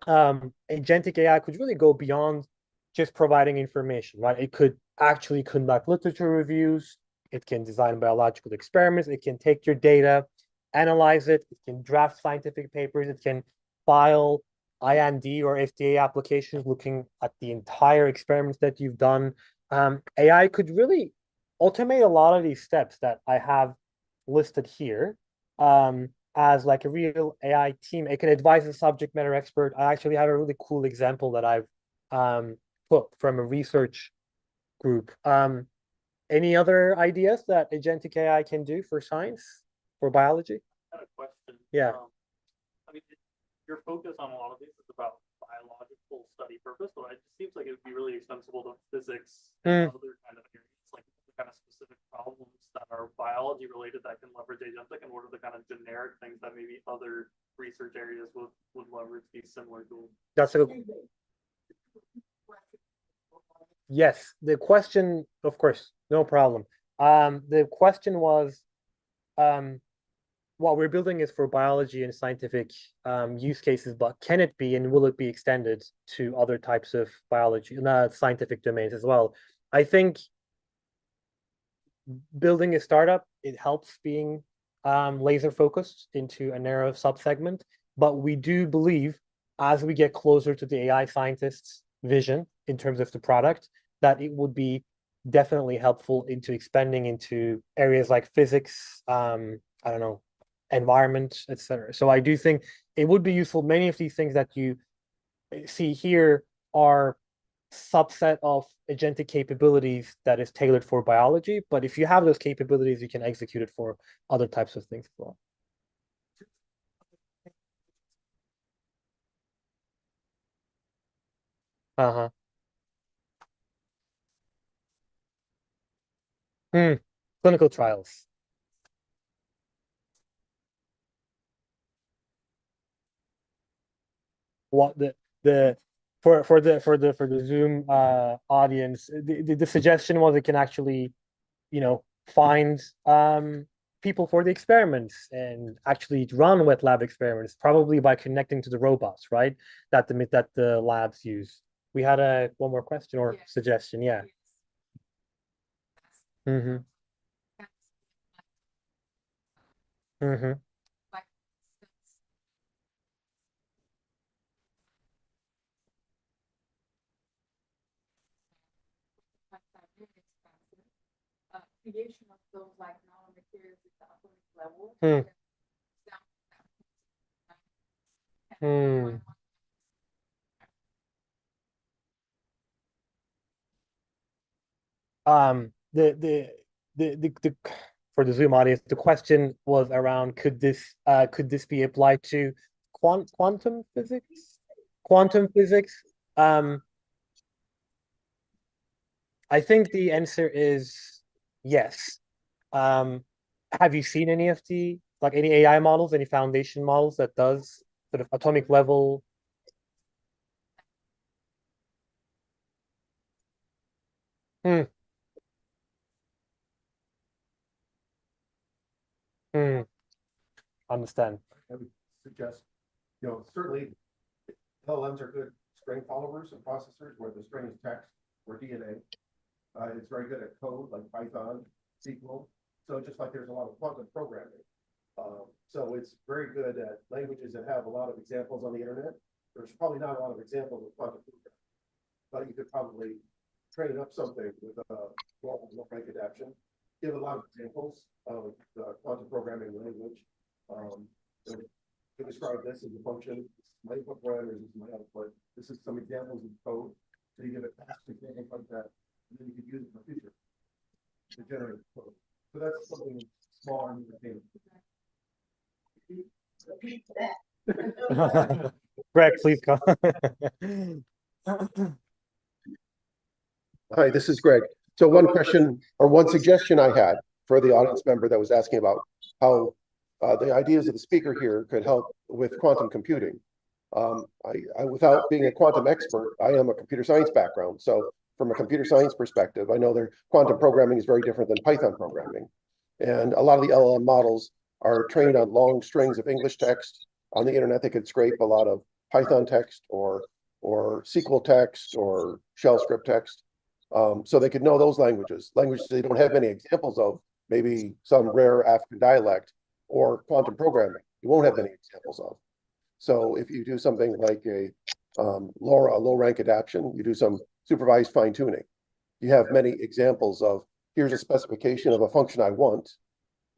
agentic AI could really go beyond just providing information, right? It could actually conduct literature reviews. It can design biological experiments. It can take your data, analyze it. It can draft scientific papers. It can file IND or FDA applications looking at the entire experiments that you've done. AI could really automate a lot of these steps that I have listed here. As like a real AI team. It can advise a subject matter expert. I actually have a really cool example that I've put from a research group. Any other ideas that agentic AI can do for science, for biology? I had a question. Yeah. I mean, your focus on a lot of these is about biological study purpose, but it just seems like it would be really extensible to physics and other kind of areas, like the kind of specific problems that are biology related that can leverage agentic, and what are the kind of generic things that maybe other research areas would leverage these similar tools? That's a good. Yes, the question, of course, no problem. The question was, what we're building is for biology and scientific use cases, but can it be and will it be extended to other types of biology and scientific domains as well? I think building a startup, it helps being laser focused into a narrow subsegment, but we do believe as we get closer to the AI scientists' vision in terms of the product, that it would be definitely helpful into expanding into areas like physics, I don't know, environment, etc. So I do think it would be useful. Many of these things that you see here are subset of agentic capabilities that is tailored for biology, but if you have those capabilities, you can execute it for other types of things as well. Uh-huh. Clinical trials. What the for the Zoom audience, the suggestion was it can actually, find people for the experiments and actually run wet lab experiments, probably by connecting to the robots, right? That the labs use. We had one more question or suggestion, yeah. Mm-hmm. Mm-hmm. Creation of those like nanomaterials at the atomic level. The for the Zoom audience, the question was around could this be applied to quantum physics? Quantum physics? I think the answer is yes. Have you seen any of any AI models, any foundation models that does sort of atomic level? Hmm. Hmm. Understand. I would suggest, certainly LLMs are good string followers and processors where the string is text or DNA. It's very good at code like Python, SQL. So just like there's a lot of quantum programming. So it's very good at languages that have a lot of examples on the internet. There's probably not a lot of examples of quantum programming, but you could probably train up something with a low rank adaptation. Give a lot of examples of the quantum programming language. To describe this as a function, my input parameters is my output. This is some examples of code. So you give it fast examples like that, and then you could use it in the future to generate code. So that's something small and entertaining. Greg, please go. Hi, this is Greg. So one question or one suggestion I had for the audience member that was asking about how the ideas of the speaker here could help with quantum computing. Without being a quantum expert, I am a computer science background. So from a computer science perspective, I know their quantum programming is very different than Python programming. And a lot of the LLM models are trained on long strings of English text. On the internet, they could scrape a lot of Python text or SQL text or shell script text. So they could know those languages they don't have many examples of, maybe some rare African dialect or quantum programming. You won't have many examples of. So if you do something like a low rank adaptation, you do some supervised fine tuning. You have many examples of, here's a specification of a function I want,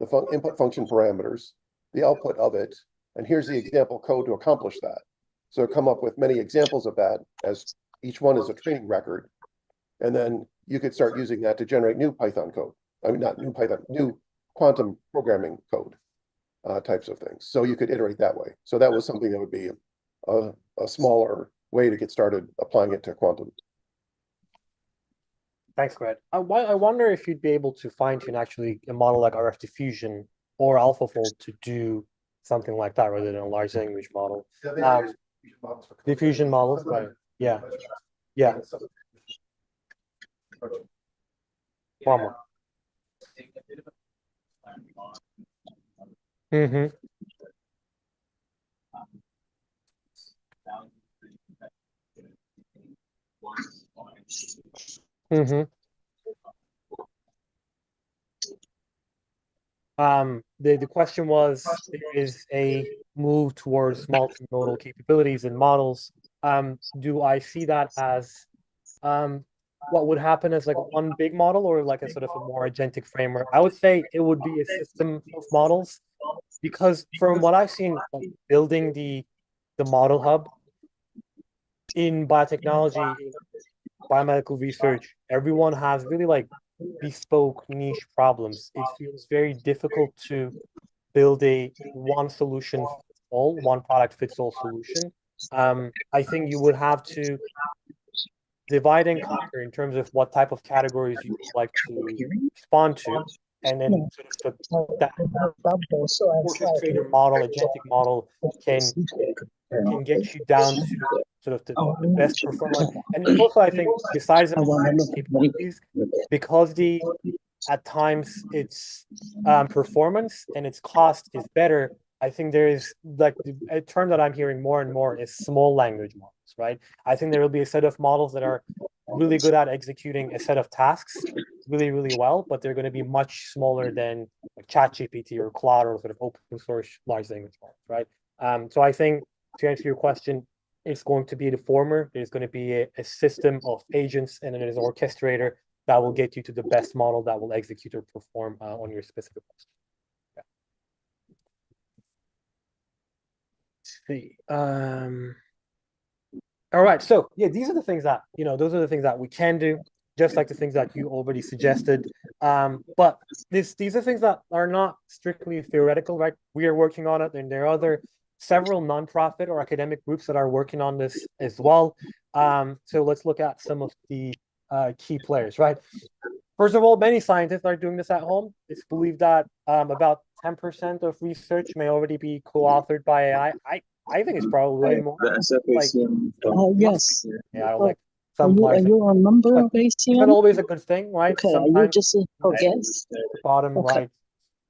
the input function parameters, the output of it, and here's the example code to accomplish that. So come up with many examples of that, as each one is a training record. And then you could start using that to generate new Python code. I mean, not new Python, new quantum programming code types of things. So you could iterate that way. So that was something that would be a smaller way to get started applying it to quantum. Thanks, Greg. I wonder if you'd be able to fine-tune actually a model like RF diffusion or AlphaFold to do something like that rather than a large language model. Diffusion models, right? Yeah. Yeah. One more. Mm-hmm. Mm-hmm. The question was, there is a move towards multimodal capabilities in models. Do I see that as what would happen as like one big model or like a sort of a more agentic framework? I would say it would be a system of models, because from what I've seen, like building the model hub in biotechnology, in biomedical research, everyone has really like bespoke niche problems. It feels very difficult to build a one solution fits all, one product fits all solution. I think you would have to divide and conquer in terms of what type of categories you would like to respond to, and then sort of that orchestrator model, agentic model can get you down to sort of the best performance. And also, I think besides the capabilities, because the at times its performance and its cost is better. I think there is like a term that I'm hearing more and more is small language models, right? I think there will be a set of models that are really good at executing a set of tasks really, really well, but they're going to be much smaller than like ChatGPT or Claude or sort of open source large language models, right? So I think to answer your question, it's going to be the former. There's going to be a system of agents and then there's an orchestrator that will get you to the best model that will execute or perform on your specific question. See. All right. So yeah, these are the things that, those are the things that we can do, just like the things that you already suggested. But these are things that are not strictly theoretical, right? We are working on it, and there are several nonprofit or academic groups that are working on this as well. So let's look at some of the key players, right? First of all, many scientists are doing this at home. It's believed that about 10% of research may already be co-authored by AI. I think it's probably way more. Like, yes. yeah, like Are some you a member of it's not ACM? always a good thing, right? Okay, are you Sometimes just a guest? bottom Okay. right,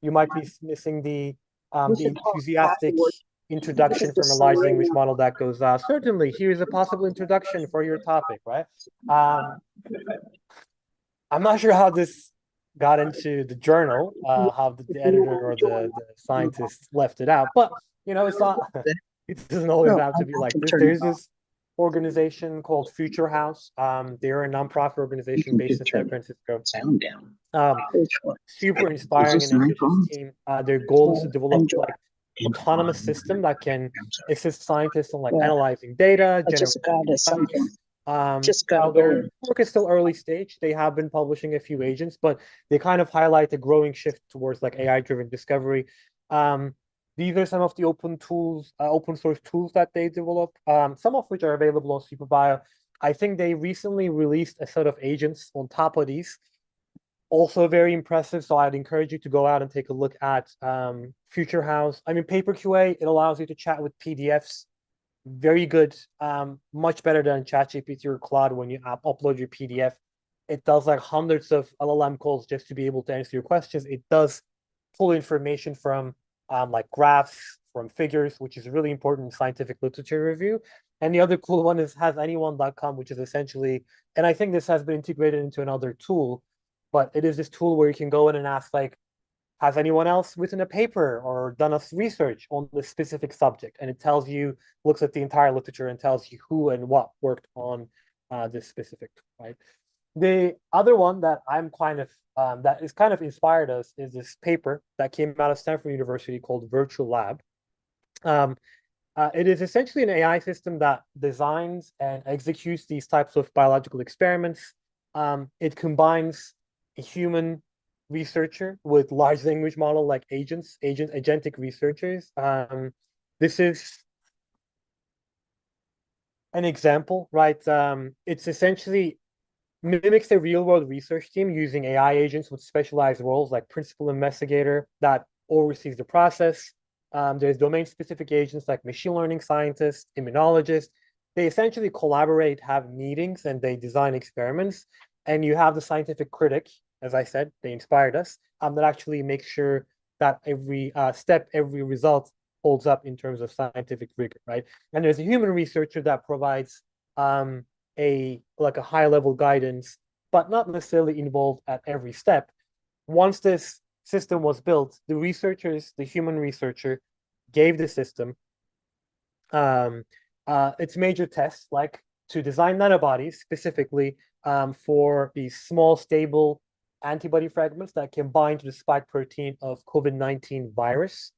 you might be missing the We should talk enthusiastic afterwards. introduction from a large language model that goes, certainly, here's a possible introduction for your topic, right? I'm not sure how this got into the journal, how the editor or the scientist left it out, but it's not, it doesn't always No, have to I be like can this. turn There's it off. this organization called Future House. They're a nonprofit organization based in San Francisco. Sound down. Which one? Super inspiring this and an ambitious iPhone? team. Their goal is to develop Enjoy. like autonomous system that can assist scientists on like Yeah. analyzing data, I just generating got something. insights. Just got Now it their going. work is still early stage. They have been publishing a few agents, but they kind of highlight the growing shift towards like AI-driven discovery. These are some of the open source tools that they develop, some of which are available on Superbio. I think they recently released a set of agents on top of these. Also very impressive. So I'd encourage you to go out and take a look at Future House. I mean, Paper QA, it allows you to chat with PDFs. Very good. Much better than ChatGPT or Claude when you upload your PDF. It does like hundreds of LLM calls just to be able to answer your questions. It does pull information from like graphs, from figures, which is really important in scientific literature review. And the other cool one is hasanyone.com, which is essentially, and I think this has been integrated into another tool, but it is this tool where you can go in and ask like, has anyone else written a paper or done a research on this specific subject? And it tells you, looks at the entire literature and tells you who and what worked on this specific, right? The other one that I'm kind of that is kind of inspired us is this paper that came out of Stanford University called Virtual Lab. It is essentially an AI system that designs and executes these types of biological experiments. It combines a human researcher with large language model like agentic researchers. This is an example, right? It's essentially mimics a real world research team using AI agents with specialized roles like principal investigator that oversees the process. There's domain specific agents like machine learning scientists, immunologists. They essentially collaborate, have meetings, and they design experiments. And you have the scientific critic, as I said, they inspired us, that actually makes sure that every step, every result holds up in terms of scientific rigor, right? And there's a human researcher that provides a high level guidance, but not necessarily involved at every step. Once this system was built, the human researcher, gave the system its major tests, like to design nanobodies specifically for these small, stable antibody fragments that can bind to the spike protein of COVID-19 virus,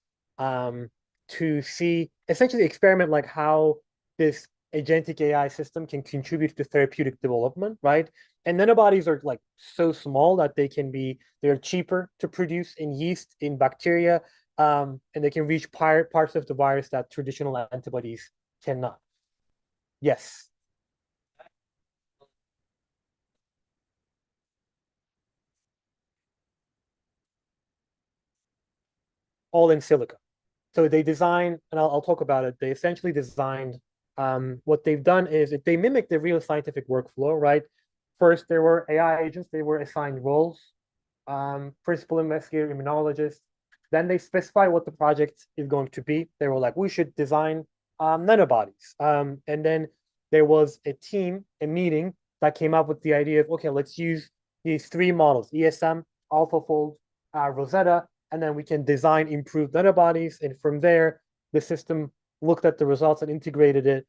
to see, essentially experiment like how this agentic AI system can contribute to therapeutic development, right? And nanobodies are like so small that they're cheaper to produce in yeast, in bacteria, and they can reach parts of the virus that traditional antibodies cannot. Yes. All in silico. So they design, and I'll talk about it. They essentially designed, what they've done is they mimic the real scientific workflow, right? First, there were AI agents, they were assigned roles. principal investigator, immunologist. Then they specify what the project is going to be. They were like, we should design nanobodies. And then there was a meeting that came up with the idea of, okay, let's use these three models, ESM, AlphaFold, Rosetta, and then we can design improved nanobodies. And from there, the system looked at the results and integrated it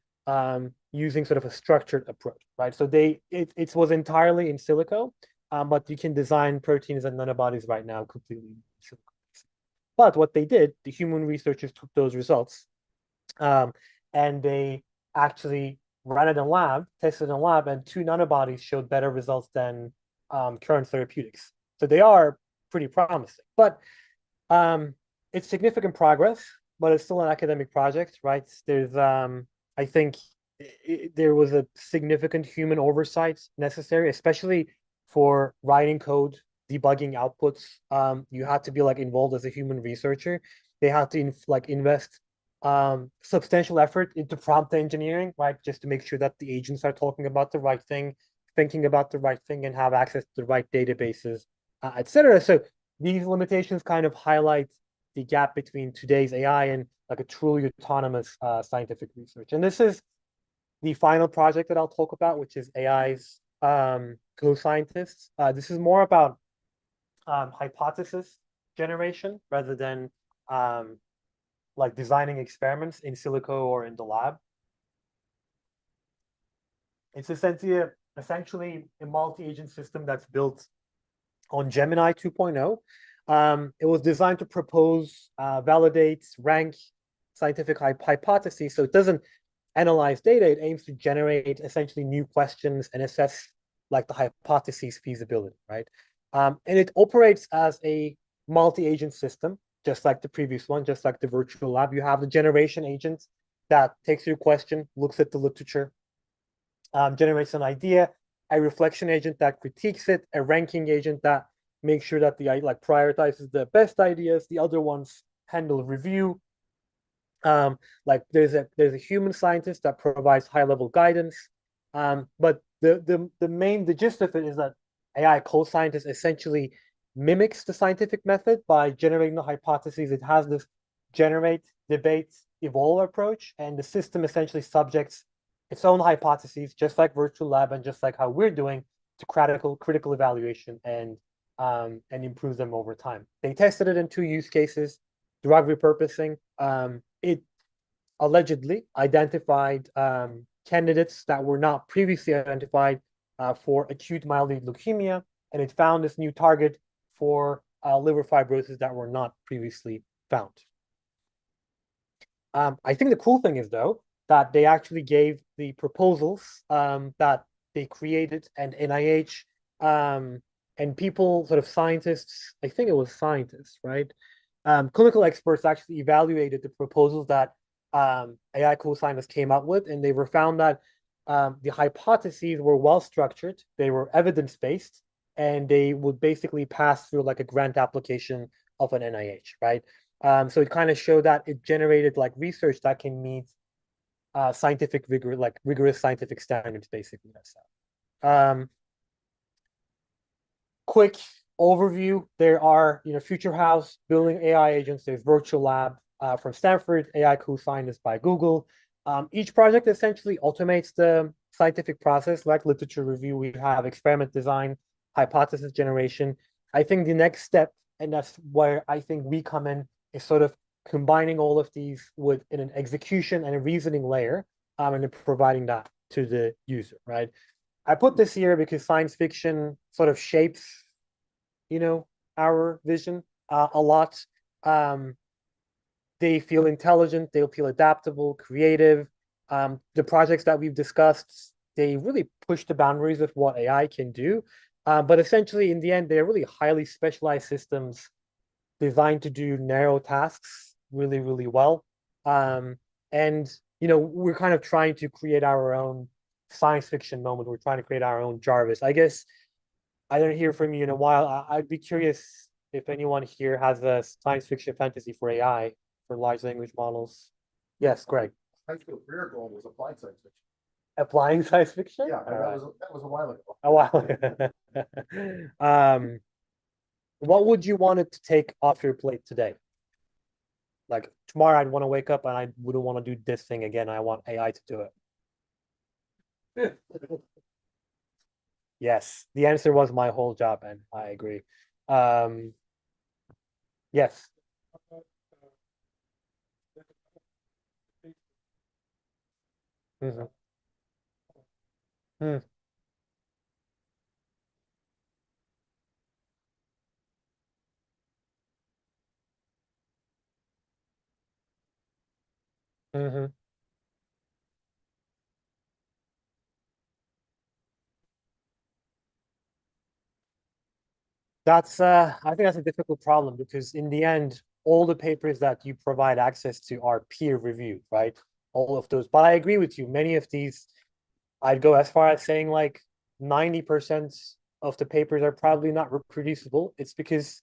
using sort of a structured approach, right? So it was entirely in silico, but you can design proteins and nanobodies right now completely in silico. But what they did, the human researchers took those results and they actually ran it in a lab, tested in a lab, and 2 nanobodies showed better results than current therapeutics. So they are pretty promising. But it's significant progress, but it's still an academic project, right? There's, I think, there was a significant human oversight necessary, especially for writing code, debugging outputs. You had to be like involved as a human researcher. They had to invest substantial effort into prompt engineering, right? Just to make sure that the agents are talking about the right thing, thinking about the right thing, and have access to the right databases, etc. So these limitations kind of highlight the gap between today's AI and like a truly autonomous scientific research. And this is the final project that I'll talk about, which is AI's co-scientists. This is more about hypothesis generation rather than like designing experiments in silico or in the lab. It's essentially a multi-agent system that's built on Gemini 2.0. It was designed to propose, validate, rank scientific hypotheses. So it doesn't analyze data. It aims to generate essentially new questions and assess like the hypothesis feasibility, right? And it operates as a multi-agent system, just like the previous one, just like the virtual lab. You have the generation agent that takes your question, looks at the literature, generates an idea, a reflection agent that critiques it, a ranking agent that makes sure that the like prioritizes the best ideas, the other ones handle review. Like there's a human scientist that provides high-level guidance. But the gist of it is that AI co-scientist essentially mimics the scientific method by generating the hypotheses. It has this generate, debate, evolve approach, and the system essentially subjects its own hypotheses, just like virtual lab and just like how we're doing, to critical evaluation and improve them over time. They tested it in 2 use cases: drug repurposing. It allegedly identified candidates that were not previously identified for acute myeloid leukemia, and it found this new target for liver fibrosis that were not previously found. I think the cool thing is, though, that they actually gave the proposals that they created, and NIH and people, sort of scientists, I think it was scientists, right? Clinical experts actually evaluated the proposals that AI co-scientists came up with, and they were found that the hypotheses were well structured, they were evidence-based, and they would basically pass through like a grant application of an NIH, right? So it kind of showed that it generated like research that can meet scientific rigor, like rigorous scientific standards, basically. Quick overview: there are, Future House building AI agents. There's Virtual Lab from Stanford, AI co-scientists by Google. Each project essentially automates the scientific process, like literature review. We have experiment design, hypothesis generation. I think the next step, and that's where I think we come in, is sort of combining all of these in an execution and a reasoning layer, and then providing that to the user, right? I put this here because science fiction sort of shapes, our vision a lot. They feel intelligent, they'll feel adaptable, creative. The projects that we've discussed, they really push the boundaries of what AI can do. But essentially, in the end, they're really highly specialized systems designed to do narrow tasks really, really well. And, we're kind of trying to create our own science fiction moment. We're trying to create our own Jarvis. I guess I don't hear from you in a while. I'd be curious if anyone here has a science fiction fantasy for AI, for large language models. Yes, Greg. High school career goal was applied science fiction. Applying science fiction? Yeah, that was a while ago. A while ago. what would you want it to take off your plate today? Like tomorrow, I'd want to wake up and I wouldn't want to do this thing again. I want AI to do it. Yes, the answer was my whole job, and I agree. Yes. Mhm. Mm. Mhm. That's I think that's a difficult problem because in the end, all the papers that you provide access to are peer reviewed, right? All of those. But I agree with you. Many of these, I'd go as far as saying like 90% of the papers are probably not reproducible. It's because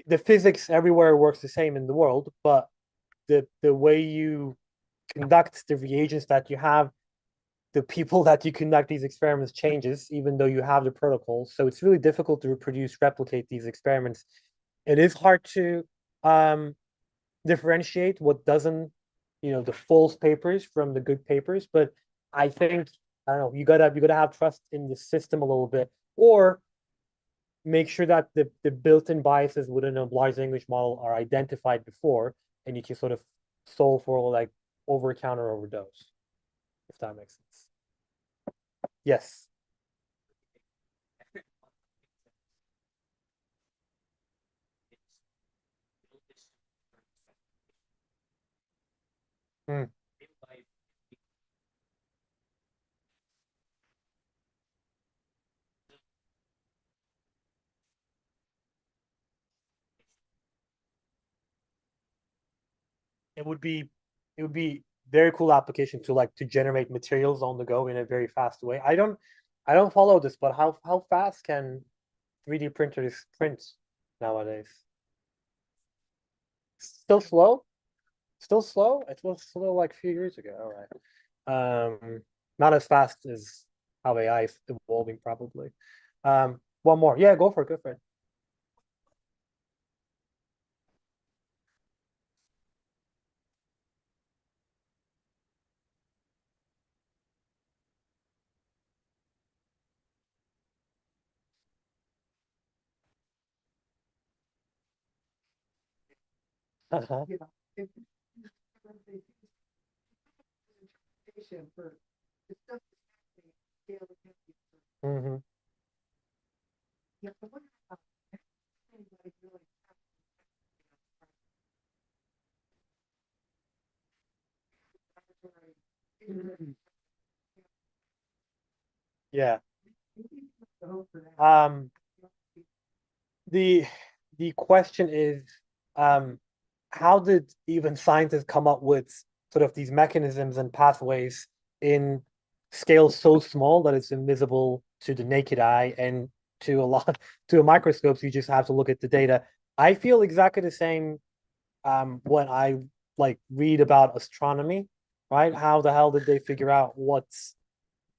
the physics everywhere works the same in the world, but the way you conduct the reagents that you have, the people that you conduct these experiments changes, even though you have the protocols. So it's really difficult to reproduce, replicate these experiments. It is hard to differentiate what doesn't, the false papers from the good papers. But I think, I don't know, you gotta have trust in the system a little bit, or make sure that the built-in biases within a large language model are identified before, and you can sort of solve for like over counter overdose, if that makes sense. Yes. Hmm. It would be it would be very cool application to like to generate materials on the go in a very fast way. I don't follow this, but how fast can 3D printers print nowadays? Still slow? Still slow? It was slow like a few years ago. All right. Not as fast as how AI is evolving, probably. One more. Yeah, go for it. Go for it. Uh-huh. Hmm. Yeah. Um, the the question is, um, how did even scientists come up with sort of these mechanisms and pathways in scale so small that it's invisible to the naked eye and to a lot to a microscope, so you just have to look at the data. I feel exactly the same when I like read about astronomy, right? How the hell did they figure out what's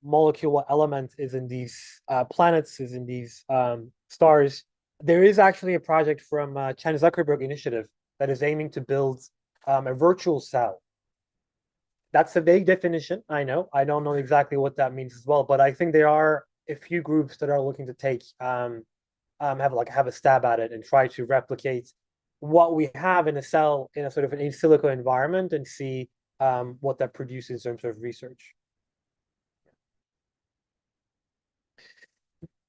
molecule, what element is in these planets, is in these stars? There is actually a project from Chan Zuckerberg Initiative that is aiming to build a virtual cell. That's a vague definition. I know. I don't know exactly what that means as well, but I think there are a few groups that are looking to take have a stab at it and try to replicate what we have in a cell in a sort of an in silico environment and see what that produces in terms of research.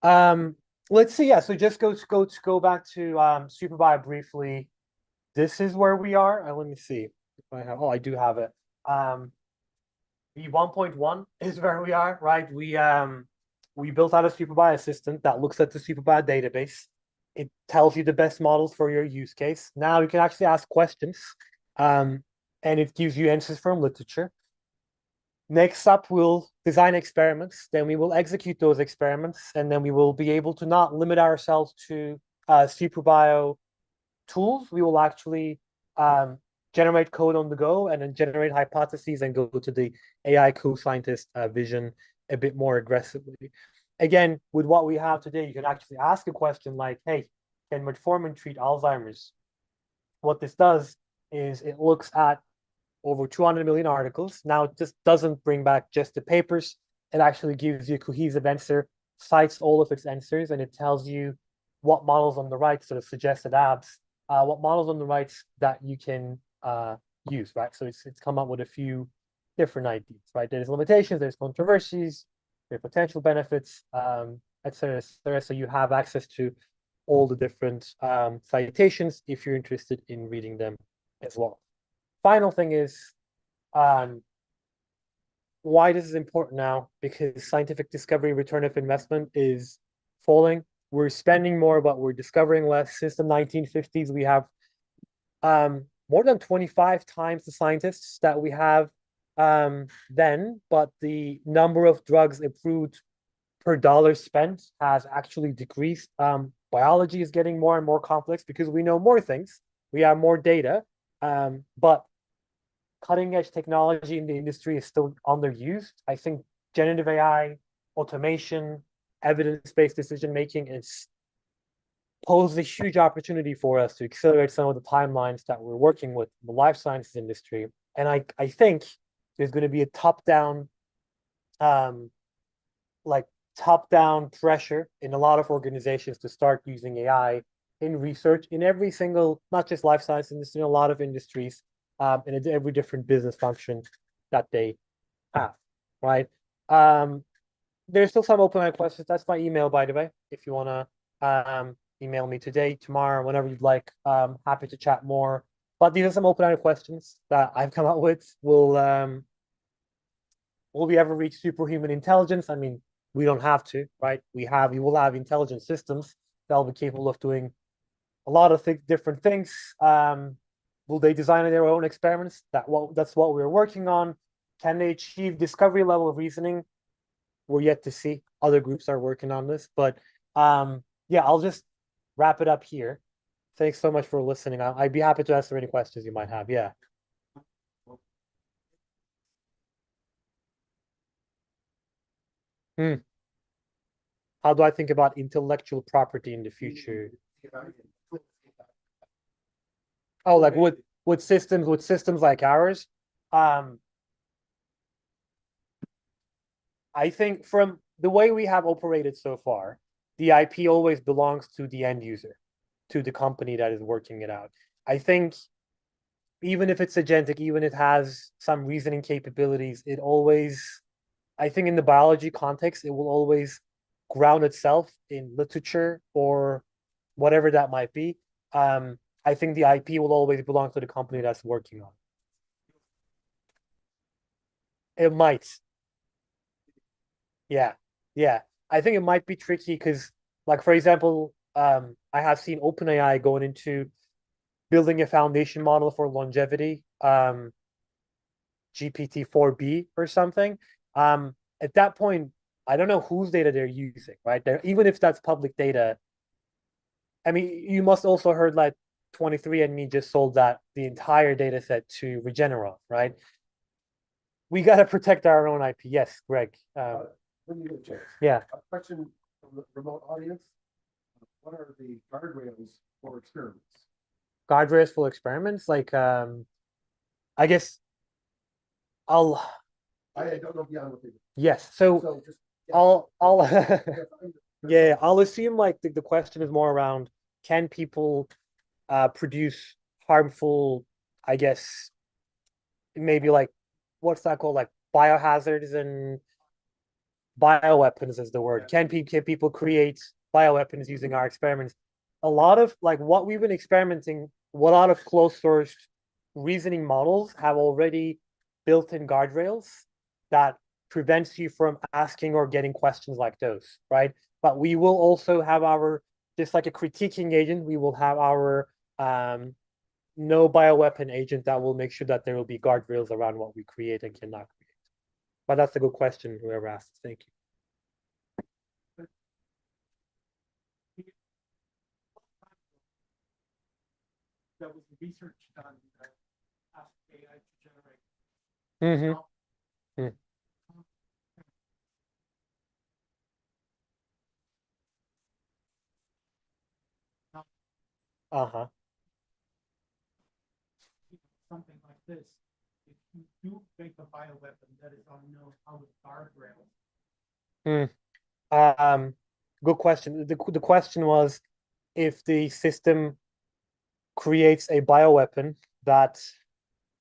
Um, let's see. Yeah, so just go back to Superbio briefly. This is where we are. Let me see if I have. Oh, I do have it. The 1.1 is where we are, right? We built out a Superbio assistant that looks at the Superbio database. It tells you the best models for your use case. Now you can actually ask questions, um, and it gives you answers from literature. Next up, we'll design experiments. Then we will execute those experiments, and then we will be able to not limit ourselves to Superbio tools. We will actually generate code on the go and then generate hypotheses and go to the AI co-scientist vision a bit more aggressively. Again, with what we have today, you can actually ask a question like, hey, can metformin treat Alzheimer's? What this does is it looks at over 200 million articles. Now, it just doesn't bring back just the papers. It actually gives you a cohesive answer, cites all of its answers, and it tells you what models on the right, sort of suggested apps, what models on the right that you can use, right? So it's come up with a few different ideas, right? There's limitations, there's controversies, there are potential benefits, et cetera, et cetera. So you have access to all the different citations if you're interested in reading them as well. Final thing is why this is important now, because scientific discovery return of investment is falling. We're spending more, but we're discovering less. Since the 1950s, we have more than 25 times the scientists that we have then, but the number of drugs approved per dollar spent has actually decreased. Biology is getting more and more complex because we know more things. We have more data, but cutting edge technology in the industry is still underused. I think generative AI, automation, evidence-based decision making is poses a huge opportunity for us to accelerate some of the timelines that we're working with in the life sciences industry. And I think there's going to be a top-down top-down pressure in a lot of organizations to start using AI in research in every single, not just life science industry, in a lot of industries, in every different business function that they have, right? There's still some open-ended questions. That's my email, by the way, if you want to email me today, tomorrow, whenever you'd like. Happy to chat more. But these are some open-ended questions that I've come up with. Will we ever reach superhuman intelligence? I mean, we don't have to, right? We will have intelligent systems that will be capable of doing a lot of different things. Will they design their own experiments? That's what we're working on. Can they achieve discovery level of reasoning? We're yet to see. Other groups are working on this, but yeah, I'll just wrap it up here. Thanks so much for listening. I'd be happy to answer any questions you might have. Yeah. How do I think about intellectual property in the future? Oh, like with systems like ours. I think from the way we have operated so far, the IP always belongs to the end user, to the company that is working it out. I think even if it's agentic, even if it has some reasoning capabilities, it always, I think in the biology context, it will always ground itself in literature or whatever that might be. I think the IP will always belong to the company that's working on it. It might. Yeah. Yeah. I think it might be tricky because, like, for example, I have seen OpenAI going into building a foundation model for longevity, GPT-4B or something. At that point, I don't know whose data they're using, right? Even if that's public data. I mean, you must also heard like 23andMe just sold the entire data set to Regeneron, right? We got to protect our own IP. Yes, Greg. When you get a chance. Yeah. A question from the remote audience. What are the guardrails for experiments? Guardrails for experiments? Like, I guess I don't know beyond what they do. yes. So just, I'll yeah, I'll assume like the question is more around, can people produce harmful, I guess, maybe like, what's that called? Like biohazards and bioweapons is the word. Can people create bioweapons using our experiments? A lot of like what we've been experimenting, a lot of closed source reasoning models have already built-in guardrails that prevents you from asking or getting questions like those, right? But we will also have our, just like a critiquing agent, we will have our no bioweapon agent that will make sure that there will be guardrails around what we create and cannot create. But that's a good question, whoever asked. Thank you. That was research done that asked AI to generate. Uh-huh. Something like this, if you do make a bioweapon that is unknown, how would guardrails? Good question. The question was if the system creates a bioweapon that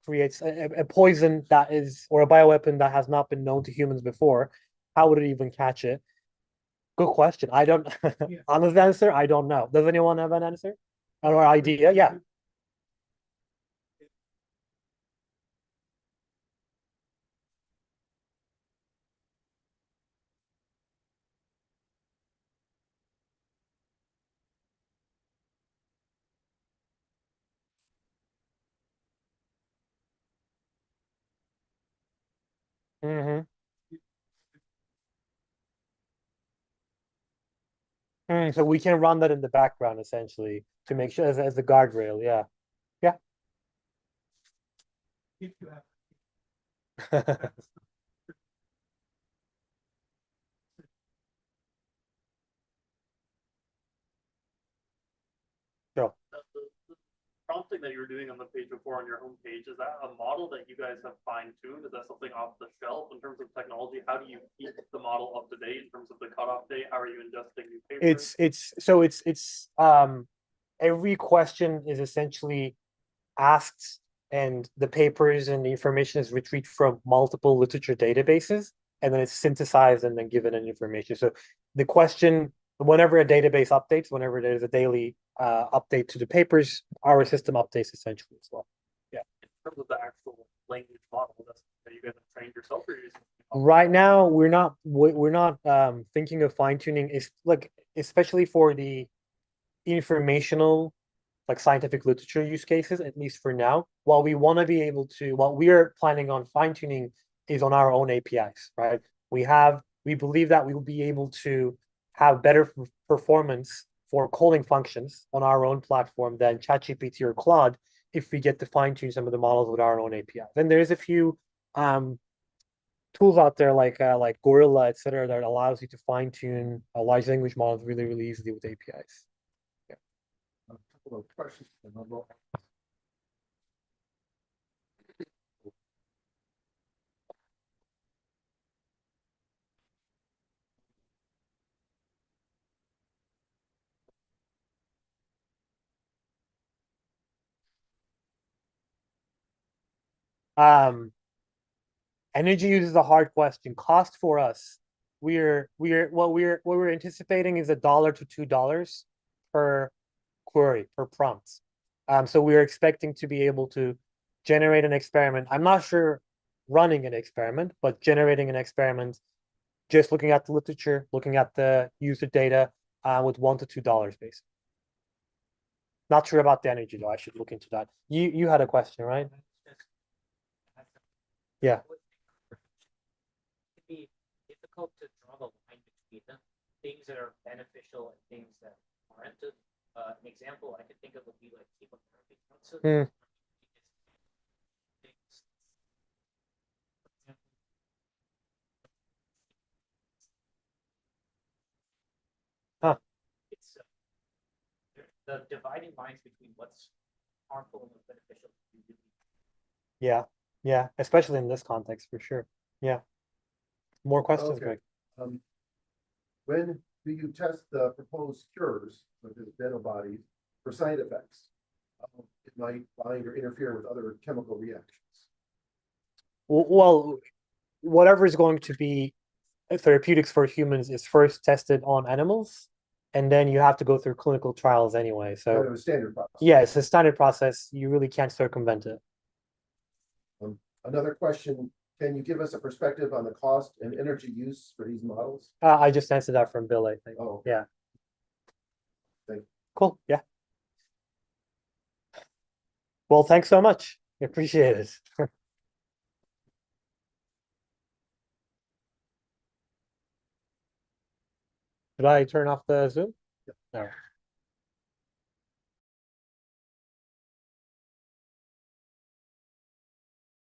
creates a poison that is, or a bioweapon that has not been known to humans before, how would it even catch it? Good question. I don't, Yeah. honest answer, I don't know. Does anyone have an answer or idea? Yeah. Mm-hmm. So we can run that in the background essentially to make sure as the guardrail. Yeah. Yeah. If you have Sure. The prompting that you were doing on the page before on your homepage, is that a model that you guys have fine-tuned? Is that something off the shelf in terms of technology? How do you keep the model up to date in terms of the cutoff date? How are you ingesting new papers? It's every question is essentially asked and the papers and the information is retrieved from multiple literature databases and then it's synthesized and then given an information. So the question, whenever a database updates, whenever there's a daily update to the papers, our system updates essentially as well. Yeah. In terms of the actual language model, that's that you guys have trained yourself or you're using Right now, we're not thinking of fine tuning. Is like especially for the informational like scientific literature use cases, at least for now. While we want to be able to, what we are planning on fine tuning is on our own APIs, right? We believe that we will be able to have better performance for calling functions on our own platform than ChatGPT or Claude if we get to fine tune some of the models with our own APIs. Then there's a few tools out there like Gorilla, etc., that allows you to fine tune a large language models really easily with APIs. A couple of questions. Energy use is a hard question. Cost for us, what we're anticipating is $1 to $2 per query per prompt. So we're expecting to be able to generate an experiment. I'm not sure running an experiment, but generating an experiment, just looking at the literature, looking at the user data, with $1 to $2 basically. Not sure about the energy though. I should look into that. You had a question, right? Yeah. It can be difficult to draw the line between them, things that are beneficial and things that aren't. An example I could think of would be like chemotherapy. Huh. It's the dividing lines between what's harmful and what's beneficial. Yeah, especially in this context for sure. Yeah. More questions, Okay. Greg. When do you test the proposed cures, such as nanobodies, for side effects? It might bind or interfere with other chemical reactions. Well, whatever is going to be therapeutics for humans is first tested on animals, and then you have to go through clinical trials anyway. Kind So of a standard process. yeah, it's a standard process. You really can't circumvent it. Another question, can you give us a perspective on the cost and energy use for these models? I just answered that from Bill, I think. Oh, Yeah. Thank you. Cool. Yeah. Well, thanks so much. I appreciate it. Did I turn off the Zoom? Yep. All right.